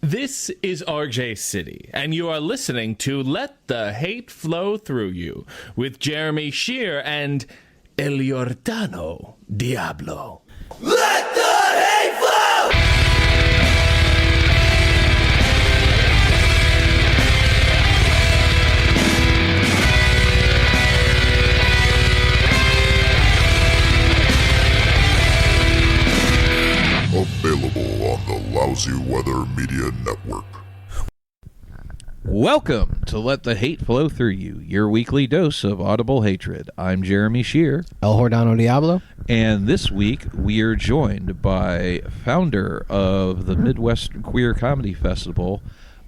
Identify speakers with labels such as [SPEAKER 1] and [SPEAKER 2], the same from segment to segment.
[SPEAKER 1] This is RJ City, and you are listening to Let the Hate Flow Through You with Jeremy Shear and El Giordano Diablo. Let the hate flow!
[SPEAKER 2] Available on the Lousy Weather Media Network.
[SPEAKER 3] Welcome to Let the Hate Flow Through You, your weekly dose of audible hatred. I'm Jeremy Shear.
[SPEAKER 4] El Giordano Diablo.
[SPEAKER 3] And this week we are joined by founder of the Midwest Queer Comedy Festival,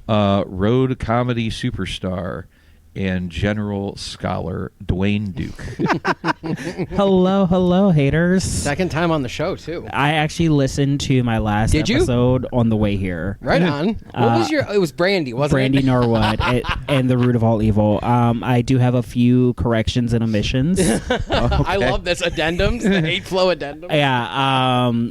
[SPEAKER 3] road comedy superstar, and general scholar Dwayne Duke.
[SPEAKER 5] Hello, haters.
[SPEAKER 4] Second time on the show, too.
[SPEAKER 5] I actually listened to my last episode on the way here.
[SPEAKER 4] Right on. What was your... It was Brandy, wasn't
[SPEAKER 5] Brandy
[SPEAKER 4] it?
[SPEAKER 5] Norwood and the root of all evil. I do have a few corrections and omissions.
[SPEAKER 4] I love this. Addendums. The hate flow addendums.
[SPEAKER 5] Yeah.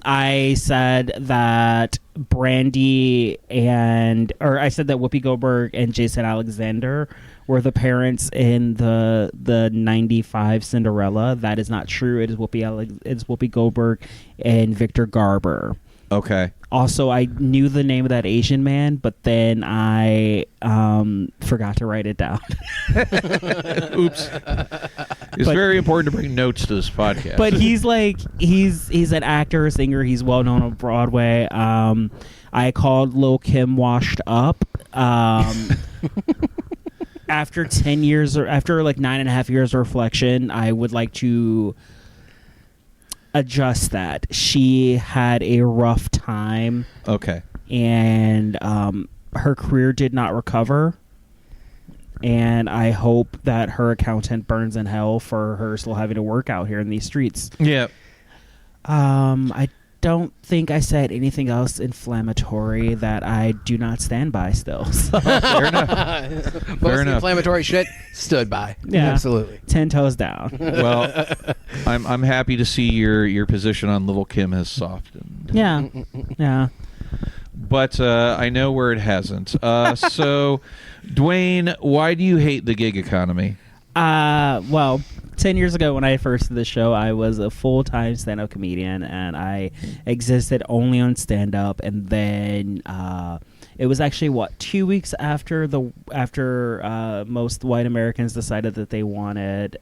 [SPEAKER 5] I said that Brandy I said that Whoopi Goldberg and Jason Alexander were the parents in the 95 Cinderella. That is not true. It is Whoopi Goldberg and Victor Garber.
[SPEAKER 3] Okay.
[SPEAKER 5] Also, I knew the name of that Asian man, but then I forgot to write it down.
[SPEAKER 3] Oops. It's very important to bring notes to this podcast.
[SPEAKER 5] But he's an actor, a singer. He's well known on Broadway. I called Lil' Kim washed up. After 10 years, or after like 9.5 years of reflection, I would like to adjust that. She had a rough time.
[SPEAKER 3] Okay.
[SPEAKER 5] And her career did not recover. And I hope that her accountant burns in hell for her still having to work out here in these streets.
[SPEAKER 3] Yeah.
[SPEAKER 5] I don't think I said anything else inflammatory that I do not stand by still. So.
[SPEAKER 3] Fair enough.
[SPEAKER 4] Most inflammatory shit stood by.
[SPEAKER 5] Yeah.
[SPEAKER 4] Absolutely.
[SPEAKER 5] 10 toes down.
[SPEAKER 3] Well, I'm happy to see your position on Lil' Kim has softened.
[SPEAKER 5] Yeah. Yeah.
[SPEAKER 3] But I know where it hasn't. So, Dwayne, why do you hate the gig economy?
[SPEAKER 5] Well, 10 years ago when I first did the show, I was a full-time stand-up comedian, and I existed only on stand-up. And then it was actually 2 weeks after most white Americans decided that they wanted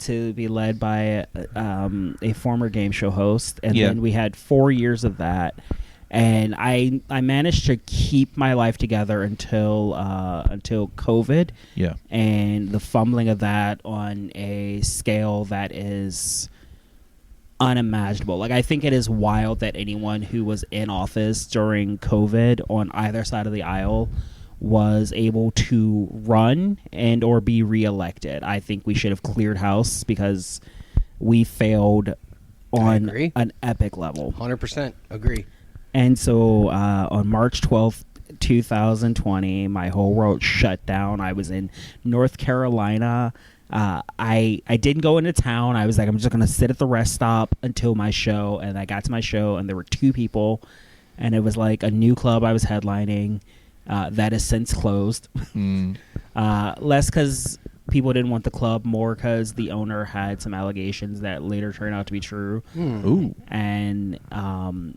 [SPEAKER 5] to be led by a former game show host, and then we had 4 years of that. And I managed to keep my life together until COVID.
[SPEAKER 3] Yeah.
[SPEAKER 5] And the fumbling of that on a scale that is unimaginable. Like, I think it is wild that anyone who was in office during COVID on either side of the aisle was able to run and or be reelected. I think we should have cleared house because we failed on an epic level.
[SPEAKER 4] 100% agree.
[SPEAKER 5] And so on March 12th, 2020, my whole world shut down. I was in North Carolina. I didn't go into town. I was like, I'm just going to sit at the rest stop until my show. And I got to my show, and there were 2 people. And it was like a new club I was headlining that has since closed. Less because people didn't want the club, more because the owner had some allegations that later turned out to be true.
[SPEAKER 3] Ooh.
[SPEAKER 5] And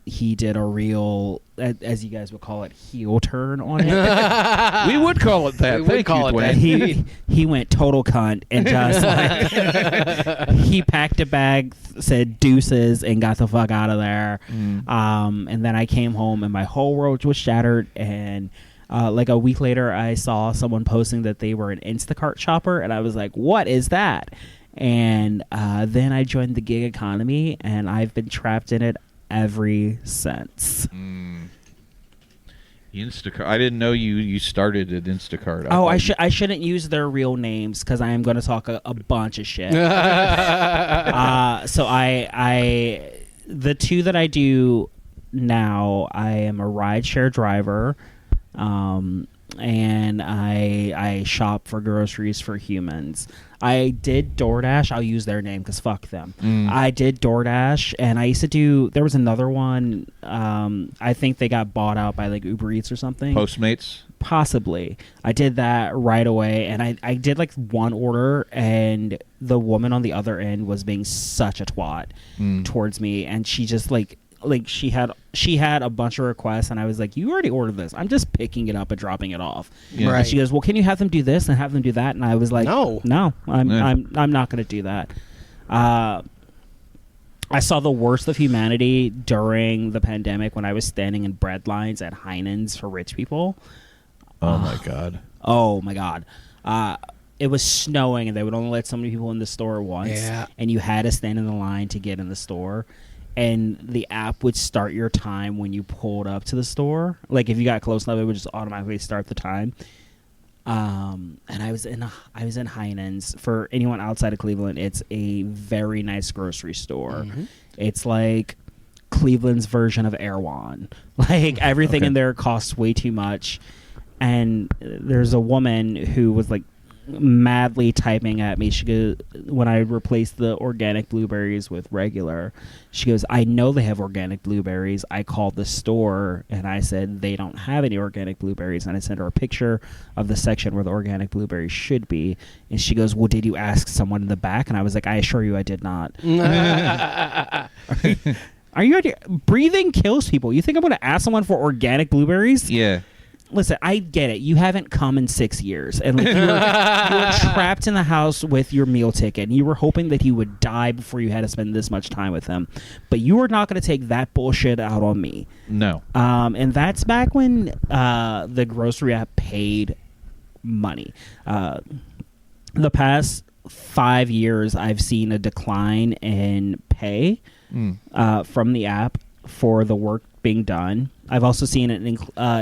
[SPEAKER 5] he did a real, as you guys would call it, heel turn on it.
[SPEAKER 3] We would call it that. Thank you, Dwayne.
[SPEAKER 5] He went total cunt and just like he packed a bag, said deuces, and got the fuck out of there. And then I came home and my whole world was shattered. And like a week later, I saw someone posting that they were an Instacart shopper, and I was like, what is that? And then I joined the gig economy, and I've been trapped in it ever since.
[SPEAKER 3] Instacart. I didn't know you started at Instacart.
[SPEAKER 5] I shouldn't use their real names because I am going to talk a bunch of shit. So the two that I do now, I am a rideshare driver. and I shop for groceries for humans. I did DoorDash. I'll use their name because fuck them. I did DoorDash, and I used to do. There was another one. I think they got bought out by like Uber Eats or something.
[SPEAKER 3] Postmates.
[SPEAKER 5] Possibly. I did that right away, and I did like one order, and the woman on the other end was being such a twat towards me, and she just like she had a bunch of requests, and I was like, you already ordered this, I'm just picking it up and dropping it off.
[SPEAKER 3] Yeah.
[SPEAKER 5] And she goes, well, can you have them do this and have them do that? And I was like,
[SPEAKER 4] No,
[SPEAKER 5] I'm not going to do that. I saw the worst of humanity during the pandemic when I was standing in bread lines at Heinen's for rich people.
[SPEAKER 3] Oh my god.
[SPEAKER 5] Oh my god. It was snowing, and they would only let so many people in the store once.
[SPEAKER 4] Yeah.
[SPEAKER 5] And you had to stand in the line to get in the store. And the app would start your time when you pulled up to the store. Like if you got close enough, it would just automatically start the time. And I was in Heinen's. For anyone outside of Cleveland, it's a very nice grocery store. It's like Cleveland's version of Erewhon. Like everything in there costs way too much. And there's a woman who was like madly typing at me. She goes, when I replaced the organic blueberries with regular, she goes, I know they have organic blueberries. I called the store and I said they don't have any organic blueberries, and I sent her a picture of the section where the organic blueberries should be, and she goes, well, did you ask someone in the back? And I was like, I assure you I did not. Are you breathing kills people? You think I'm going to ask someone for organic blueberries?
[SPEAKER 3] Yeah.
[SPEAKER 5] Listen, I get it. You haven't come in 6 years, and like, you were trapped in the house with your meal ticket, and you were hoping that he would die before you had to spend this much time with him. But you are not going to take that bullshit out on me.
[SPEAKER 3] No.
[SPEAKER 5] And that's back when the grocery app paid money. The past 5 years, I've seen a decline in pay from the app for the work being done. I've also seen an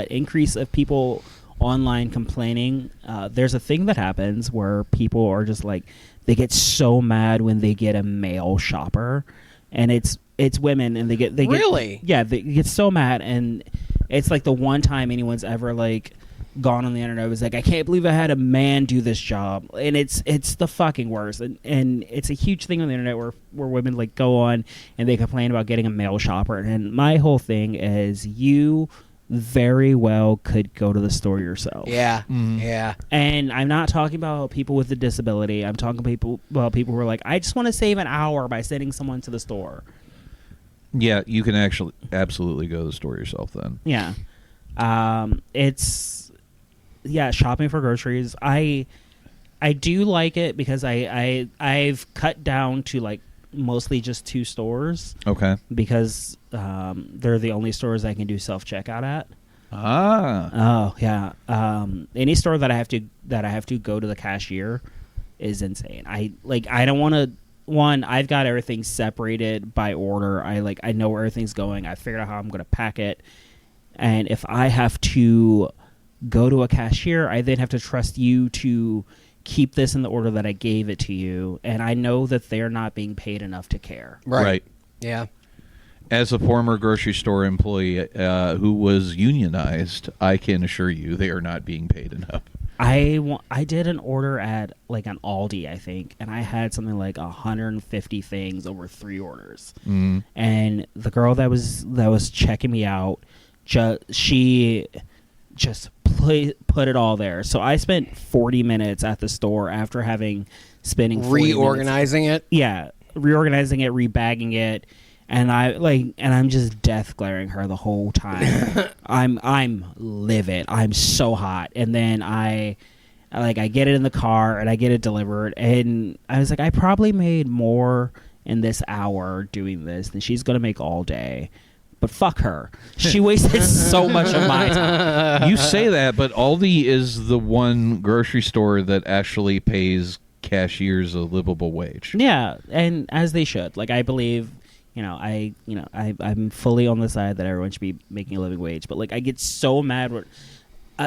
[SPEAKER 5] increase of people online complaining. There's a thing that happens where people are just like, they get so mad when they get a male shopper, and it's women, and they get
[SPEAKER 4] really,
[SPEAKER 5] they get so mad, and it's like the one time anyone's ever like gone on the internet was like, I can't believe I had a man do this job, and it's the fucking worst, and it's a huge thing on the internet where women like go on and they complain about getting a male shopper, and my whole thing is you very well could go to the store yourself.
[SPEAKER 4] Yeah.
[SPEAKER 5] And I'm not talking about people with a disability. I'm talking about people who are like, I just want to save an hour by sending someone to the store.
[SPEAKER 3] Yeah, you can actually absolutely go to the store yourself then.
[SPEAKER 5] Yeah. Shopping for groceries. I do like it because I've cut down to like mostly just 2 stores.
[SPEAKER 3] Okay.
[SPEAKER 5] Because they're the only stores I can do self-checkout at.
[SPEAKER 3] Ah.
[SPEAKER 5] Oh, yeah. Any store that I have to go to the cashier is insane. I don't want to. One, I've got everything separated by order. I know where everything's going. I figured out how I'm going to pack it. And if I have to go to a cashier, I then have to trust you to keep this in the order that I gave it to you, and I know that they're not being paid enough to care.
[SPEAKER 4] Right. Yeah.
[SPEAKER 3] As a former grocery store employee who was unionized, I can assure you they are not being paid enough.
[SPEAKER 5] I did an order at like an Aldi, I think, and I had something like 150 things over 3 orders. And the girl that was checking me out, she just put it all there. So I spent 40 minutes at the store after spending 40
[SPEAKER 4] reorganizing
[SPEAKER 5] minutes.
[SPEAKER 4] it.
[SPEAKER 5] Yeah, reorganizing it, rebagging it, and I'm just death glaring her the whole time. I'm livid. I'm so hot, and then I get it in the car and I get it delivered, and I was like, I probably made more in this hour doing this than she's gonna make all day. But fuck her. She wasted so much of my time.
[SPEAKER 3] You say that, but Aldi is the one grocery store that actually pays cashiers a livable wage.
[SPEAKER 5] Yeah, and as they should. Like, I believe, I'm fully on the side that everyone should be making a living wage. But like, I get so mad.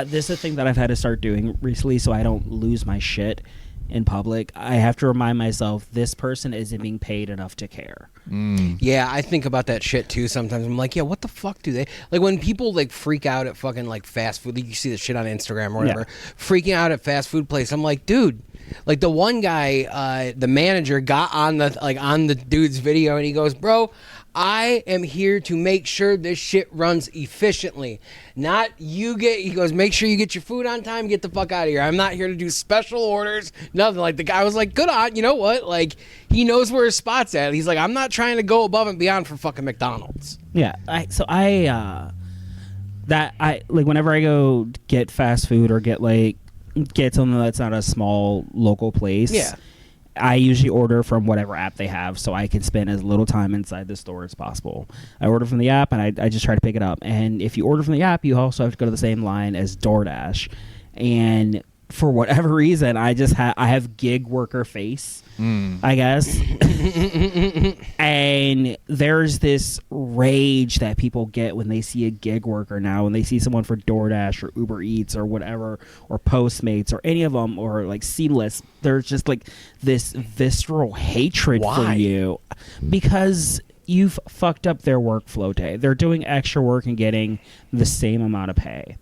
[SPEAKER 5] This is a thing that I've had to start doing recently, so I don't lose my shit. in public, I have to remind myself this person isn't being paid enough to care.
[SPEAKER 4] Yeah, I think about that shit too sometimes. I'm like, yeah, what the fuck do they like when people like freak out at fucking like fast food? Like, you see the shit on Instagram or whatever, freaking out at fast food place. I'm like, dude, like the one guy, the manager got on the dude's video and he goes, bro, I am here to make sure this shit runs efficiently. Not you get, he goes, make sure you get your food on time, get the fuck out of here. I'm not here to do special orders, nothing. Like the guy was like, good on, you know what? Like he knows where his spot's at. He's like, I'm not trying to go above and beyond for fucking McDonald's.
[SPEAKER 5] Yeah. Like whenever I go get fast food or get something that's not a small local place.
[SPEAKER 4] Yeah.
[SPEAKER 5] I usually order from whatever app they have so I can spend as little time inside the store as possible. I order from the app and I just try to pick it up. And if you order from the app, you also have to go to the same line as DoorDash. And for whatever reason, I have gig worker face, I guess. And there's this rage that people get when they see a gig worker now, when they see someone for DoorDash or Uber Eats or whatever, or Postmates or any of them, or like Seamless. There's just like this visceral hatred for you because you've fucked up their workflow day. They're doing extra work and getting the same amount of pay.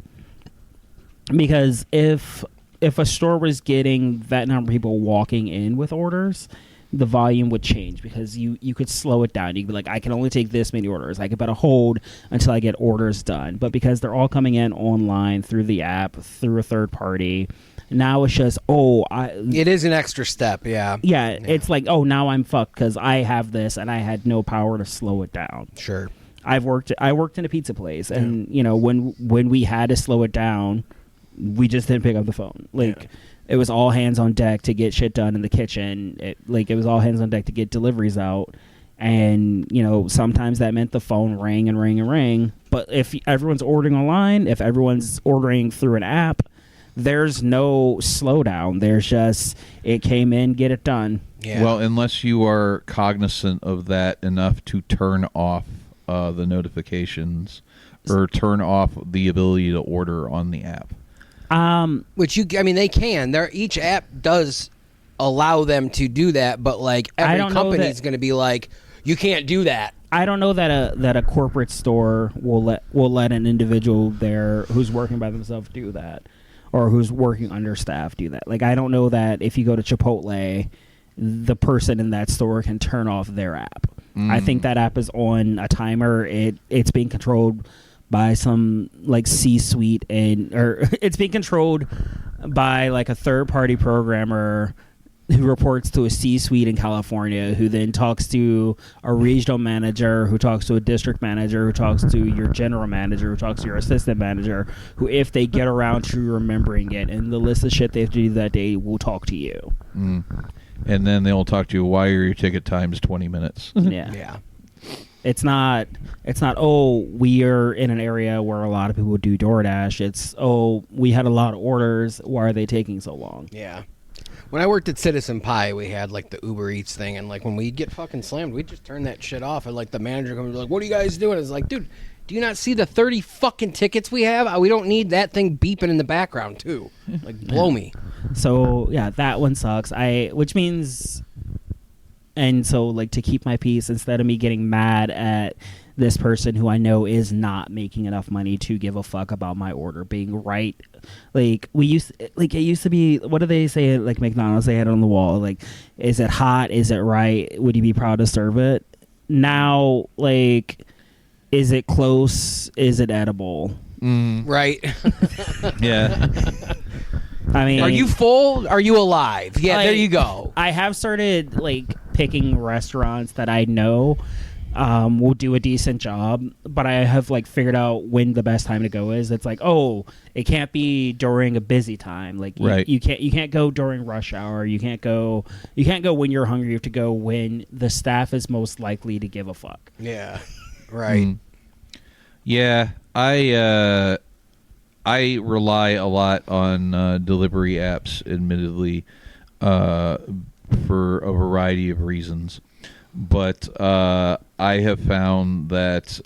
[SPEAKER 5] Because if a store was getting that number of people walking in with orders, the volume would change because you could slow it down. You'd be like, I can only take this many orders. I could put a hold until I get orders done. But because they're all coming in online through the app, through a third party, now it's just, it is
[SPEAKER 4] an extra step, yeah.
[SPEAKER 5] Yeah, it's like, now I'm fucked because I have this and I had no power to slow it down.
[SPEAKER 4] Sure.
[SPEAKER 5] I worked in a pizza place, and when we had to slow it down, we just didn't pick up the phone. It was all hands on deck to get shit done in the kitchen. It was all hands on deck to get deliveries out. And, sometimes that meant the phone rang and rang and rang. But if everyone's ordering online, if everyone's ordering through an app, there's no slowdown. There's just, it came in, get it done.
[SPEAKER 3] Yeah. Well, unless you are cognizant of that enough to turn off the notifications or turn off the ability to order on the app.
[SPEAKER 4] Which they can. Each app does allow them to do that, but like every company is going to be like, you can't do that.
[SPEAKER 5] I don't know that a corporate store will let an individual there who's working by themselves do that, or who's working under staff do that. Like, I don't know that if you go to Chipotle, the person in that store can turn off their app. I think that app is on a timer. It's being controlled by some like C-suite or it's being controlled by like a third-party programmer who reports to a C-suite in California, who then talks to a regional manager, who talks to a district manager, who talks to your general manager, who talks to your assistant manager, who, if they get around to remembering it and the list of shit they have to do that day, will talk to you.
[SPEAKER 3] And then they'll talk to you, why are your ticket times 20 minutes?
[SPEAKER 5] Yeah. It's not, we are in an area where a lot of people do DoorDash. It's, we had a lot of orders. Why are they taking so long?
[SPEAKER 4] Yeah. When I worked at Citizen Pie, we had like the Uber Eats thing, and like when we'd get fucking slammed, we'd just turn that shit off, and like the manager comes like, what are you guys doing? It's like, dude, do you not see the 30 fucking tickets we have? We don't need that thing beeping in the background too. Like, blow me.
[SPEAKER 5] So yeah, that one sucks. Which means, and so like to keep my peace, instead of me getting mad at this person who I know is not making enough money to give a fuck about my order being right. Like it used to be, what do they say? Like McDonald's, they had it on the wall. Like, is it hot? Is it right? Would you be proud to serve it? Now, like, is it close? Is it edible?
[SPEAKER 4] Right.
[SPEAKER 3] Yeah.
[SPEAKER 5] I mean,
[SPEAKER 4] are you full? Are you alive? Yeah, there you go.
[SPEAKER 5] I have started like picking restaurants that I know will do a decent job, but I have like figured out when the best time to go is. It's like, it can't be during a busy time. Like you can't go during rush hour. You can't go when you're hungry. You have to go when the staff is most likely to give a fuck.
[SPEAKER 4] Yeah. Right.
[SPEAKER 3] Yeah, I rely a lot on delivery apps, admittedly, for a variety of reasons. But I have found that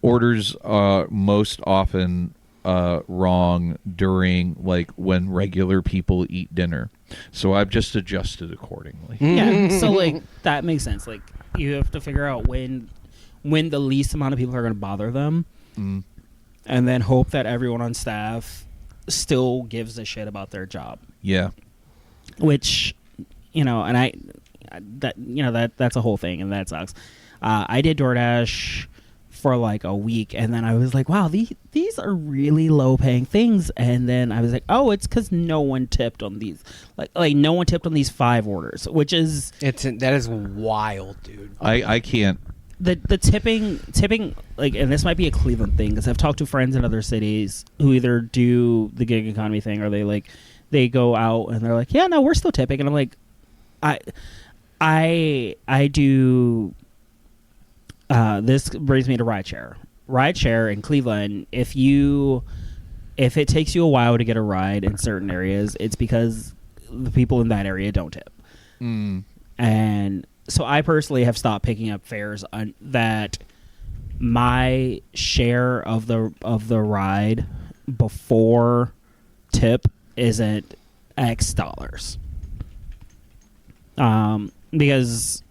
[SPEAKER 3] orders most often wrong during like when regular people eat dinner. So I've just adjusted accordingly.
[SPEAKER 5] Yeah, so like that makes sense. Like you have to figure out when the least amount of people are going to bother them, and then hope that everyone on staff still gives a shit about their job.
[SPEAKER 3] Yeah.
[SPEAKER 5] Which, and that's a whole thing, and that sucks. I did DoorDash for like a week, and then I was like, wow, these are really low paying things. And then I was like, oh, it's because no one tipped on these, like no one tipped on these 5 orders, which is
[SPEAKER 4] that is wild, dude.
[SPEAKER 3] I can't.
[SPEAKER 5] The tipping, like, and this might be a Cleveland thing, because I've talked to friends in other cities who either do the gig economy thing, or they go out and they're like, yeah, no, we're still tipping. And I'm like, I do. This brings me to rideshare in Cleveland. If it takes you a while to get a ride in certain areas, it's because the people in that area don't tip. And so I personally have stopped picking up fares that my share of the ride before tip isn't X dollars. Because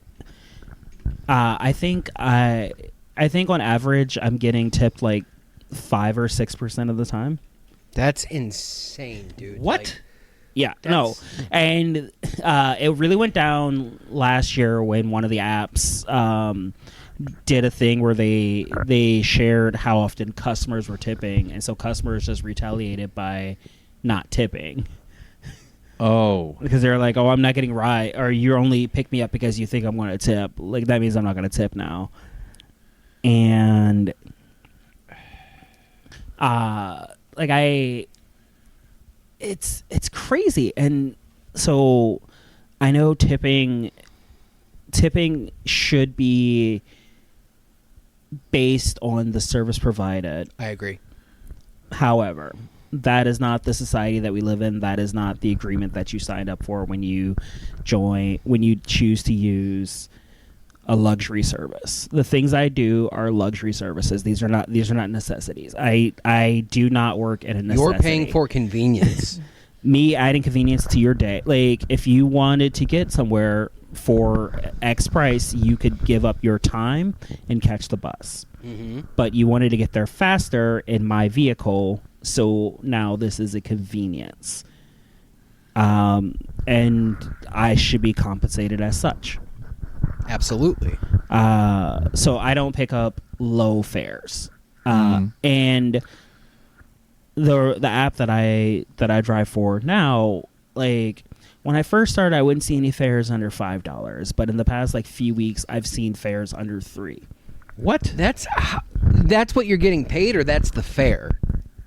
[SPEAKER 5] I think on average I'm getting tipped like 5 or 6% of the time.
[SPEAKER 4] That's insane, dude.
[SPEAKER 3] What?
[SPEAKER 4] Like,
[SPEAKER 5] yeah, no. And it really went down last year when one of the apps did a thing where they shared how often customers were tipping, and so customers just retaliated by not tipping.
[SPEAKER 3] Oh.
[SPEAKER 5] Because they're like, oh, I'm not getting ride, or you only pick me up because you think I'm going to tip. Like, that means I'm not going to tip now. And it's crazy. And so I know tipping should be based on the service provided.
[SPEAKER 4] I agree.
[SPEAKER 5] However, that is not the society that we live in. That is not the agreement that you signed up for when you choose to use a luxury service. The things I do are luxury services. These are not necessities. I do not work at a necessity.
[SPEAKER 4] You're paying for convenience.
[SPEAKER 5] Me adding convenience to your day. Like, if you wanted to get somewhere for X price, you could give up your time and catch the bus. Mm-hmm. But you wanted to get there faster in my vehicle, so now this is a convenience. And I should be compensated as such.
[SPEAKER 4] Absolutely.
[SPEAKER 5] So I don't pick up low fares. And the app that I drive for now, like, when I first started, I wouldn't see any fares under $5, but in the past like few weeks, I've seen fares under $3.
[SPEAKER 3] What?
[SPEAKER 4] That's what you're getting paid, or that's the fare?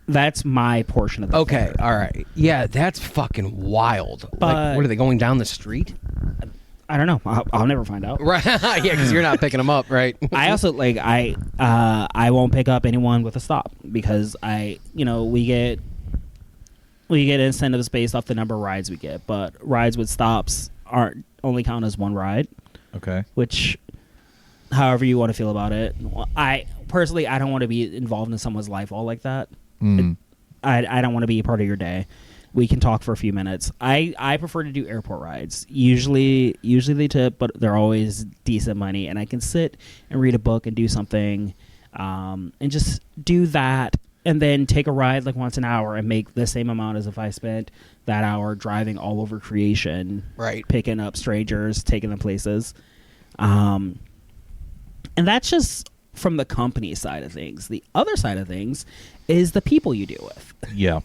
[SPEAKER 5] That's my portion of the
[SPEAKER 4] Okay,
[SPEAKER 5] fare.
[SPEAKER 4] all right. Yeah, that's fucking wild.
[SPEAKER 5] But
[SPEAKER 4] like, what, are they going down the street?
[SPEAKER 5] I don't know. I'll never find out.
[SPEAKER 4] Right. Yeah, because you're not picking them up, right?
[SPEAKER 5] I also I won't pick up anyone with a stop, because we get incentives based off the number of rides we get, but rides with stops only count as one ride.
[SPEAKER 3] Okay.
[SPEAKER 5] Which, however you want to feel about it, I don't want to be involved in someone's life all like that. I don't want to be a part of your day. We can talk for a few minutes. I prefer to do airport rides. Usually they tip, but they're always decent money, and I can sit and read a book and do something, and just do that, and then take a ride like once an hour and make the same amount as if I spent that hour driving all over creation,
[SPEAKER 4] right?
[SPEAKER 5] Picking up strangers, taking them places, and that's just from the company side of things. The other side of things is the people you deal with.
[SPEAKER 3] Yeah.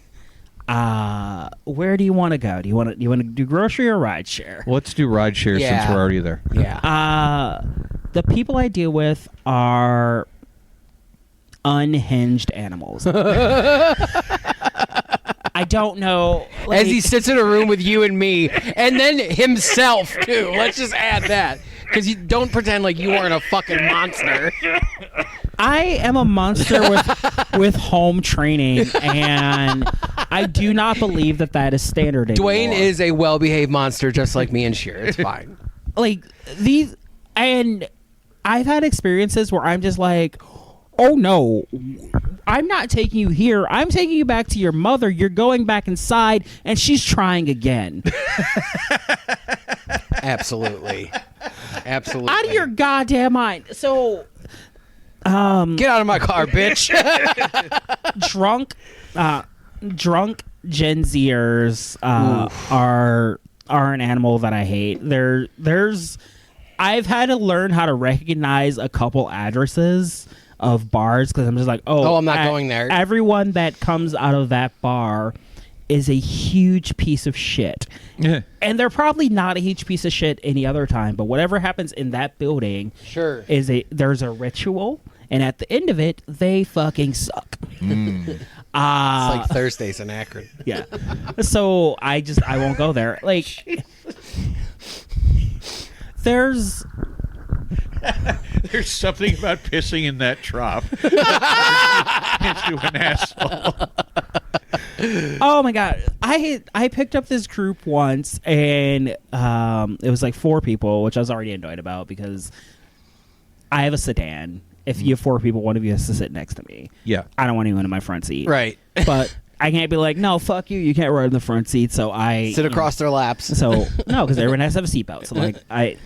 [SPEAKER 5] Where do you want to go? Do you want to do grocery or ride share?
[SPEAKER 3] Let's do ride share since we're already there.
[SPEAKER 4] Yeah.
[SPEAKER 5] The people I deal with are unhinged animals. I don't know.
[SPEAKER 4] As he sits in a room with you and me, and then himself too. Let's just add that, because you don't pretend like you aren't a fucking monster.
[SPEAKER 5] I am a monster with home training, and I do not believe that is standard anymore.
[SPEAKER 4] Dwayne is a well-behaved monster, just like me and Sheer. It's fine.
[SPEAKER 5] Like these, and I've had experiences where I'm just like, oh no, I'm not taking you here. I'm taking you back to your mother. You're going back inside, and she's trying again.
[SPEAKER 4] Absolutely. Absolutely.
[SPEAKER 5] Out of your goddamn mind. So,
[SPEAKER 4] Get out of my car, bitch.
[SPEAKER 5] drunk Gen Zers are an animal that I hate. I've had to learn how to recognize a couple addresses of bars because I'm just like,
[SPEAKER 4] I'm not going there.
[SPEAKER 5] Everyone that comes out of that bar is a huge piece of shit.
[SPEAKER 3] Yeah.
[SPEAKER 5] And they're probably not a huge piece of shit any other time, but whatever happens in that building
[SPEAKER 4] Sure.
[SPEAKER 5] there's a ritual, and at the end of it, they fucking suck.
[SPEAKER 4] It's like Thursdays in Akron.
[SPEAKER 5] Yeah. So I won't go there. Like there's
[SPEAKER 3] something about pissing in that trough into an asshole.
[SPEAKER 5] Oh my god. I picked up this group once, and it was like 4 people, which I was already annoyed about because I have a sedan. If you have 4 people, one of you has to sit next to me.
[SPEAKER 3] Yeah.
[SPEAKER 5] I don't want anyone in my front seat.
[SPEAKER 4] Right.
[SPEAKER 5] But I can't be like, no, fuck you. You can't ride in the front seat. So I
[SPEAKER 4] Sit across their laps.
[SPEAKER 5] So no, because everyone has to have a seatbelt. So like I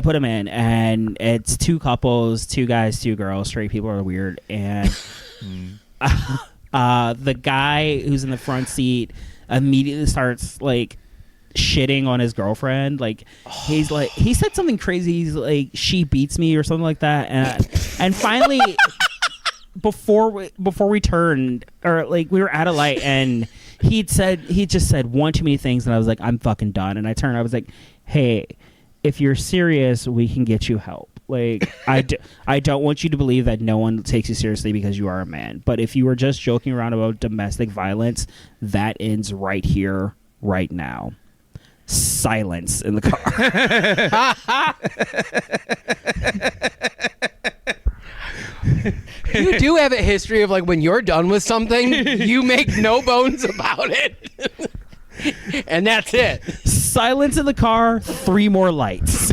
[SPEAKER 5] put them in, and it's 2 couples, 2 guys, 2 girls. Straight people are weird, and the guy who's in the front seat immediately starts like shitting on his girlfriend. Like he's like, he said something crazy. He's like, she beats me or something like that, and finally. Before we turned, or like we were at a light, and he just said one too many things, and I was like, I'm fucking done. And I turned, I was like, hey, if you're serious, we can get you help. Like I don't want you to believe that no one takes you seriously because you are a man. But if you were just joking around about domestic violence, that ends right here, right now. Silence in the car.
[SPEAKER 4] You do have a history of like when you're done with something, you make no bones about it. And that's it.
[SPEAKER 5] Silence in the car, 3 more lights.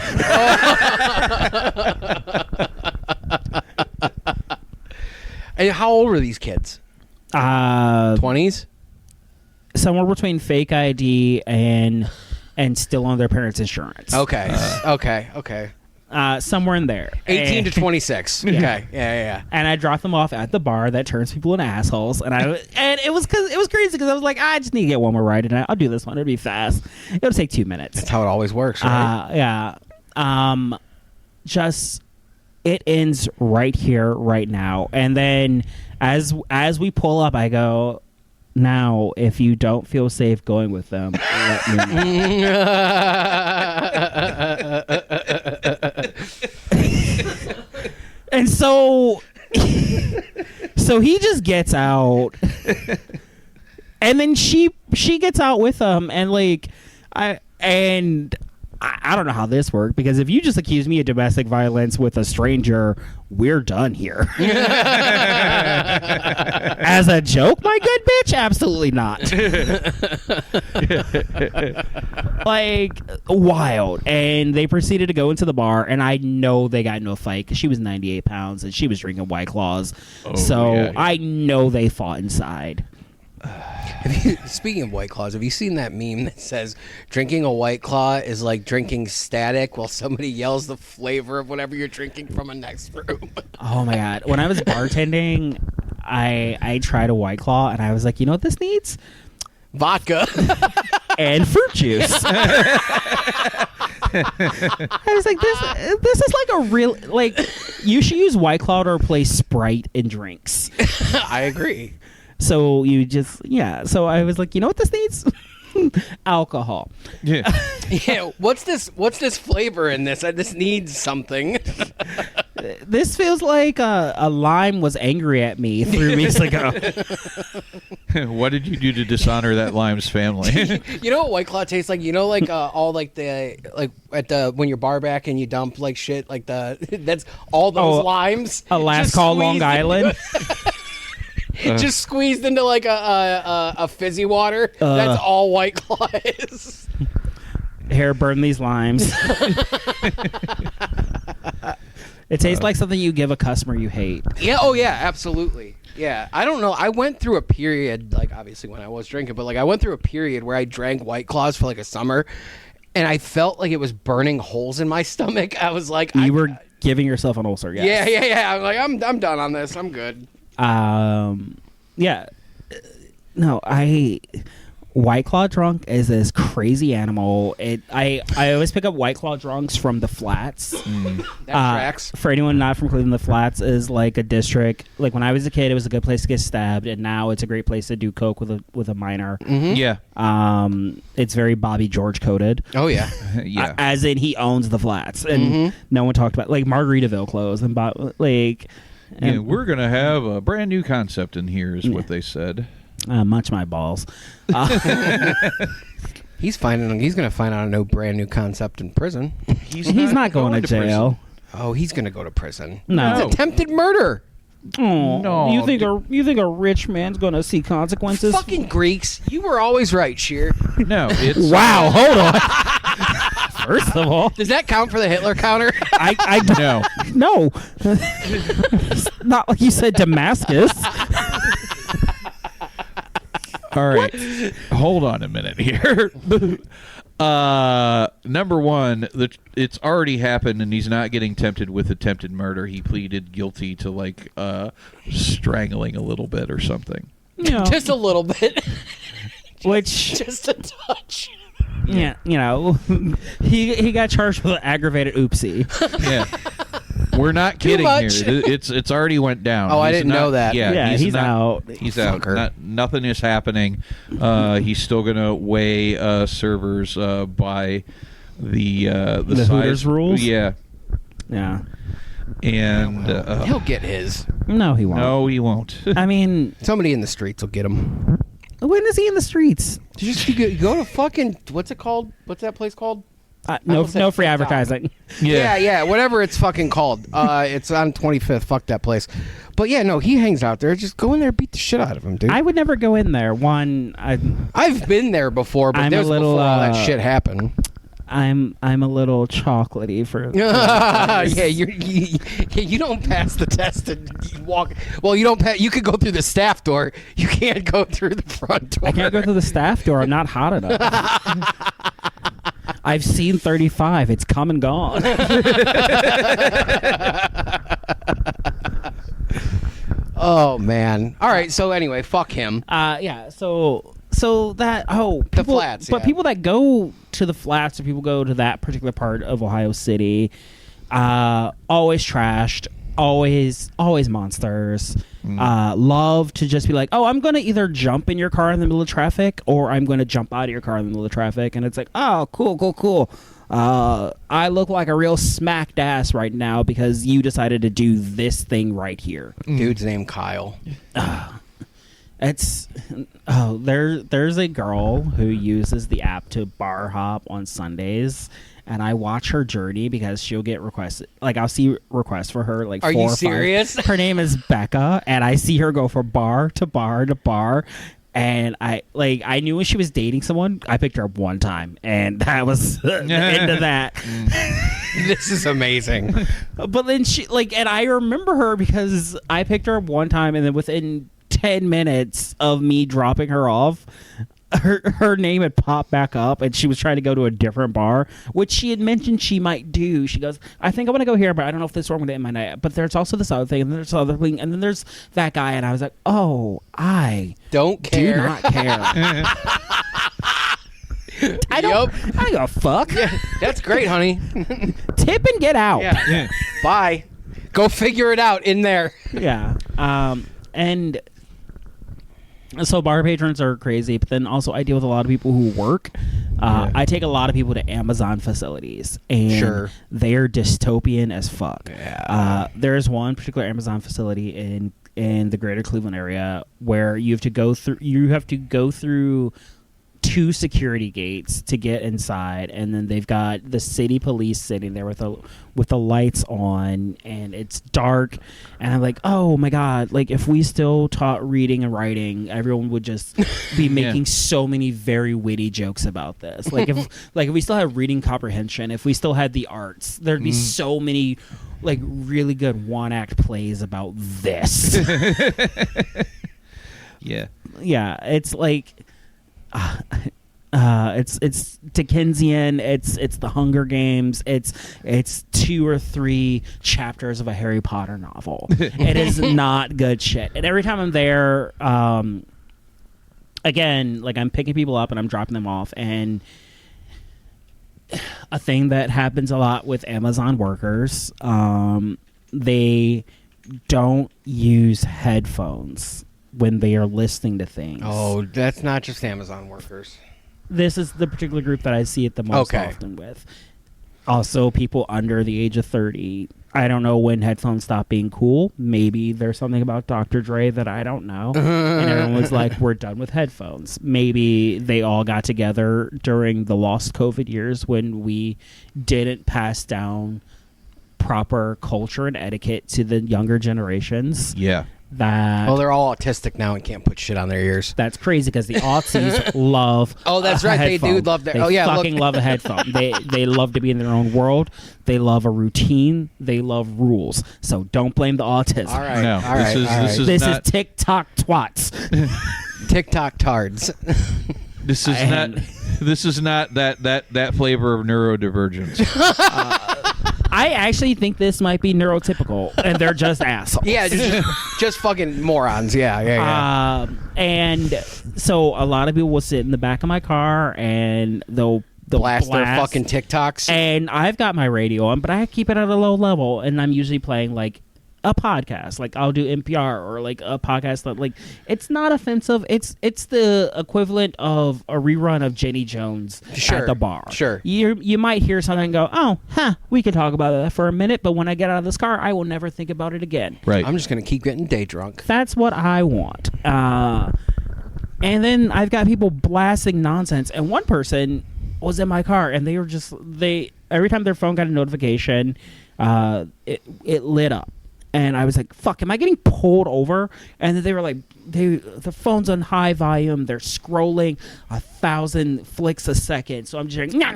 [SPEAKER 4] And how old were these kids? 20s?
[SPEAKER 5] Somewhere between fake ID and still on their parents' insurance.
[SPEAKER 4] Okay. Okay.
[SPEAKER 5] Somewhere in there.
[SPEAKER 4] 18
[SPEAKER 5] and,
[SPEAKER 4] to 26.
[SPEAKER 5] Yeah.
[SPEAKER 4] Okay. Yeah.
[SPEAKER 5] And I dropped them off at the bar that turns people into assholes. And it was crazy because I was like, I just need to get one more ride tonight. I'll do this one. It'll be fast. It'll take 2 minutes.
[SPEAKER 4] That's how it always works, right?
[SPEAKER 5] Yeah. Just it ends right here, right now. And then as we pull up, I go, now, if you don't feel safe going with them, let me know. And so he just gets out, and then she gets out with him, and like I don't know how this worked, because if you just accuse me of domestic violence with a stranger, we're done here. As a joke, my good bitch? Absolutely not. Like, wild. And they proceeded to go into the bar, and I know they got into a fight because she was 98 pounds and she was drinking White Claws. Yeah. I know they fought inside.
[SPEAKER 4] Speaking of White Claws, have you seen that meme that says drinking a White Claw is like drinking static while somebody yells the flavor of whatever you're drinking from a next room?
[SPEAKER 5] Oh my god. When I was bartending, I tried a White Claw, and I was like, you know what this needs?
[SPEAKER 4] Vodka.
[SPEAKER 5] And fruit juice. I was like, this is like a real, like, you should use White Claw to replace Sprite in drinks.
[SPEAKER 4] I agree.
[SPEAKER 5] So you just, so I was like, you know what this needs? Alcohol.
[SPEAKER 3] Yeah.
[SPEAKER 4] Yeah. What's this flavor in this? This needs something.
[SPEAKER 5] This feels like a lime was angry at me 3 weeks ago.
[SPEAKER 3] What did you do to dishonor that lime's family?
[SPEAKER 4] You know what White Claw tastes like? You know, like all like the like at the when you're bar back and you dump like shit like that's all those limes.
[SPEAKER 5] A last call Long Island.
[SPEAKER 4] Just squeezed into like a fizzy water. That's all White Claw is.
[SPEAKER 5] Here, burn these limes. It tastes like something you give a customer you hate.
[SPEAKER 4] Yeah. Oh yeah. Absolutely. Yeah, I don't know. I went through a period, like obviously when I was drinking, but like I went through a period where I drank White Claws for like a summer, and I felt like it was burning holes in my stomach. I was like,
[SPEAKER 5] You were giving yourself an ulcer. Yes.
[SPEAKER 4] yeah. I'm like, I'm done on this. I'm good.
[SPEAKER 5] Yeah. No, White Claw drunk is this crazy animal. I always pick up White Claw drunks from the Flats.
[SPEAKER 4] That tracks.
[SPEAKER 5] For anyone not from Cleveland, the Flats is like a district. Like when I was a kid, it was a good place to get stabbed, and now it's a great place to do coke with a minor.
[SPEAKER 3] Yeah.
[SPEAKER 5] It's very Bobby George coded.
[SPEAKER 4] Oh yeah.
[SPEAKER 3] Yeah.
[SPEAKER 5] As in he owns the Flats, and no one talked about like Margaritaville closed and like.
[SPEAKER 3] Yeah, we're gonna have a brand new concept in here, is what they said.
[SPEAKER 5] Much my balls.
[SPEAKER 4] He's gonna find out a brand new concept in prison.
[SPEAKER 5] He's not going to jail.
[SPEAKER 4] Oh, he's gonna go to prison.
[SPEAKER 5] No.
[SPEAKER 4] It's attempted murder.
[SPEAKER 5] Oh,
[SPEAKER 3] No,
[SPEAKER 5] you think a rich man's going to see consequences?
[SPEAKER 4] Fucking Greeks. You were always right, Sheer.
[SPEAKER 3] No, it's
[SPEAKER 5] Wow, hold on. First of all,
[SPEAKER 4] Does that count for the Hitler counter?
[SPEAKER 5] I
[SPEAKER 3] no.
[SPEAKER 5] no. It's not like you said Damascus.
[SPEAKER 3] All right, hold on a minute here. Number one, it's already happened, and he's not getting tempted with attempted murder. He pleaded guilty to like strangling a little bit or something.
[SPEAKER 5] You know,
[SPEAKER 4] Just a little bit.
[SPEAKER 5] which
[SPEAKER 4] Just a touch.
[SPEAKER 5] yeah, you know, he got charged with an aggravated oopsie.
[SPEAKER 3] Yeah, we're not kidding
[SPEAKER 4] much.
[SPEAKER 3] here. It's already went down.
[SPEAKER 4] Oh, I
[SPEAKER 3] He's
[SPEAKER 4] didn't know that.
[SPEAKER 3] Yeah,
[SPEAKER 5] He's
[SPEAKER 3] not-
[SPEAKER 5] out.
[SPEAKER 3] He's out.
[SPEAKER 4] Fucker.
[SPEAKER 3] Nothing is happening. He's still gonna weigh servers by the size
[SPEAKER 5] Hooters rules?
[SPEAKER 3] Yeah,
[SPEAKER 5] Yeah.
[SPEAKER 3] and
[SPEAKER 4] He'll get his.
[SPEAKER 5] No, he won't.
[SPEAKER 3] no, he won't.
[SPEAKER 5] I mean,
[SPEAKER 4] Somebody in the streets will get him.
[SPEAKER 5] when is he in the streets?
[SPEAKER 4] You go to fucking what's it called? What's that place called?
[SPEAKER 5] No
[SPEAKER 4] almost said
[SPEAKER 5] free
[SPEAKER 4] TikTok.
[SPEAKER 5] advertising.
[SPEAKER 4] Yeah, whatever it's fucking called. It's on 25th. Fuck that place. But yeah, no, he hangs out there. Just go in there, and beat the shit out of him, dude.
[SPEAKER 5] I would never go in there.
[SPEAKER 4] I've been there before, but
[SPEAKER 5] I'm
[SPEAKER 4] there's
[SPEAKER 5] a little,
[SPEAKER 4] before all that shit happened.
[SPEAKER 5] I'm a little chocolatey for.
[SPEAKER 4] Yeah, you don't pass the test and you walk. Well, you don't pass. You could go through the staff door. You can't go through the front door.
[SPEAKER 5] I can't go through the staff door. I'm not hot enough. I've seen 35. It's come and gone.
[SPEAKER 4] Oh man. All right. So anyway, fuck him.
[SPEAKER 5] Yeah. So that
[SPEAKER 4] The Flats,
[SPEAKER 5] but
[SPEAKER 4] yeah.
[SPEAKER 5] people that go to the Flats or people go to that particular part of Ohio City, always trashed, always monsters. Love to just be like, oh, I'm gonna either jump in your car in the middle of traffic or I'm gonna jump out of your car in the middle of traffic, and it's like, oh, cool. I look like a real smacked ass right now because you decided to do this thing right here.
[SPEAKER 4] Dude's named Kyle.
[SPEAKER 5] There's a girl who uses the app to bar hop on Sundays, and I watch her journey because she'll get requests. Like, I'll see requests for her like
[SPEAKER 4] Are
[SPEAKER 5] 4
[SPEAKER 4] you
[SPEAKER 5] or 5.
[SPEAKER 4] serious?
[SPEAKER 5] Her name is Becca, and I see her go from bar to bar to bar. And I knew when she was dating someone, I picked her up one time, and that was the end of that.
[SPEAKER 4] This is amazing.
[SPEAKER 5] But then and I remember her because I picked her up one time, and then within 10 minutes of me dropping her off, her name had popped back up, and she was trying to go to a different bar, which she had mentioned she might do. She goes, I think I want to go here, but I don't know if this is where I'm going to end my night. But there's also this other thing, and there's other thing, and then there's that guy, and I was like, oh, I
[SPEAKER 4] Don't
[SPEAKER 5] do
[SPEAKER 4] care.
[SPEAKER 5] not care. I don't give a fuck.
[SPEAKER 4] That's great, honey.
[SPEAKER 5] Tip and get out.
[SPEAKER 4] Yeah. Bye. Go figure it out in there.
[SPEAKER 5] Yeah. And so bar patrons are crazy, but then also I deal with a lot of people who work. I take a lot of people to Amazon facilities, and
[SPEAKER 4] Sure.
[SPEAKER 5] they're dystopian as fuck.
[SPEAKER 4] Yeah.
[SPEAKER 5] There's one particular Amazon facility in the greater Cleveland area where you have to go through 2 security gates to get inside, and then they've got the city police sitting there with the lights on, and it's dark, and I'm like, oh my god, like if we still taught reading and writing, everyone would just be making so many very witty jokes about this. Like if we still had reading comprehension, if we still had the arts, there'd be so many like really good one-act plays about this. Yeah, it's like it's Dickensian, it's the Hunger Games, it's 2 or 3 chapters of a Harry Potter novel. It is not good shit. And every time I'm there, again, like I'm picking people up and I'm dropping them off, and a thing that happens a lot with Amazon workers, they don't use headphones when they are listening to things.
[SPEAKER 4] Oh, that's not just Amazon workers.
[SPEAKER 5] This is the particular group that I see it the most often with. Also, people under the age of 30. I don't know when headphones stop being cool. Maybe there's something about Dr. Dre that I don't know. And everyone was like, we're done with headphones. Maybe they all got together during the lost COVID years when we didn't pass down proper culture and etiquette to the younger generations.
[SPEAKER 3] Yeah.
[SPEAKER 5] Well,
[SPEAKER 4] they're all autistic now and can't put shit on their ears.
[SPEAKER 5] That's crazy because the Aussies love.
[SPEAKER 4] Oh, that's right. They do love their.
[SPEAKER 5] They fucking love a headphone. They love to be in their own world. They love a routine. They love rules. So don't blame the autism.
[SPEAKER 4] All right.
[SPEAKER 3] No,
[SPEAKER 4] all right.
[SPEAKER 5] This is TikTok twats.
[SPEAKER 4] TikTok tards.
[SPEAKER 3] This is not that flavor of neurodivergence.
[SPEAKER 5] I actually think this might be neurotypical, and they're just assholes.
[SPEAKER 4] Yeah, just fucking morons. Yeah.
[SPEAKER 5] And so a lot of people will sit in the back of my car, and they'll
[SPEAKER 4] blast their fucking TikToks.
[SPEAKER 5] And I've got my radio on, but I keep it at a low level, and I'm usually playing like a podcast, like I'll do NPR or like a podcast that like it's not offensive. It's the equivalent of a rerun of Jenny Jones at the bar.
[SPEAKER 4] Sure,
[SPEAKER 5] you might hear something and go, oh, we can talk about that for a minute, but when I get out of this car, I will never think about it again.
[SPEAKER 3] Right.
[SPEAKER 4] I'm just gonna keep getting day drunk.
[SPEAKER 5] That's what I want. And then I've got people blasting nonsense, and one person was in my car, and they were just every time their phone got a notification, it lit up. And I was like, fuck, am I getting pulled over? And then they were like, the phone's on high volume. They're scrolling 1,000 flicks a second. So I'm just like,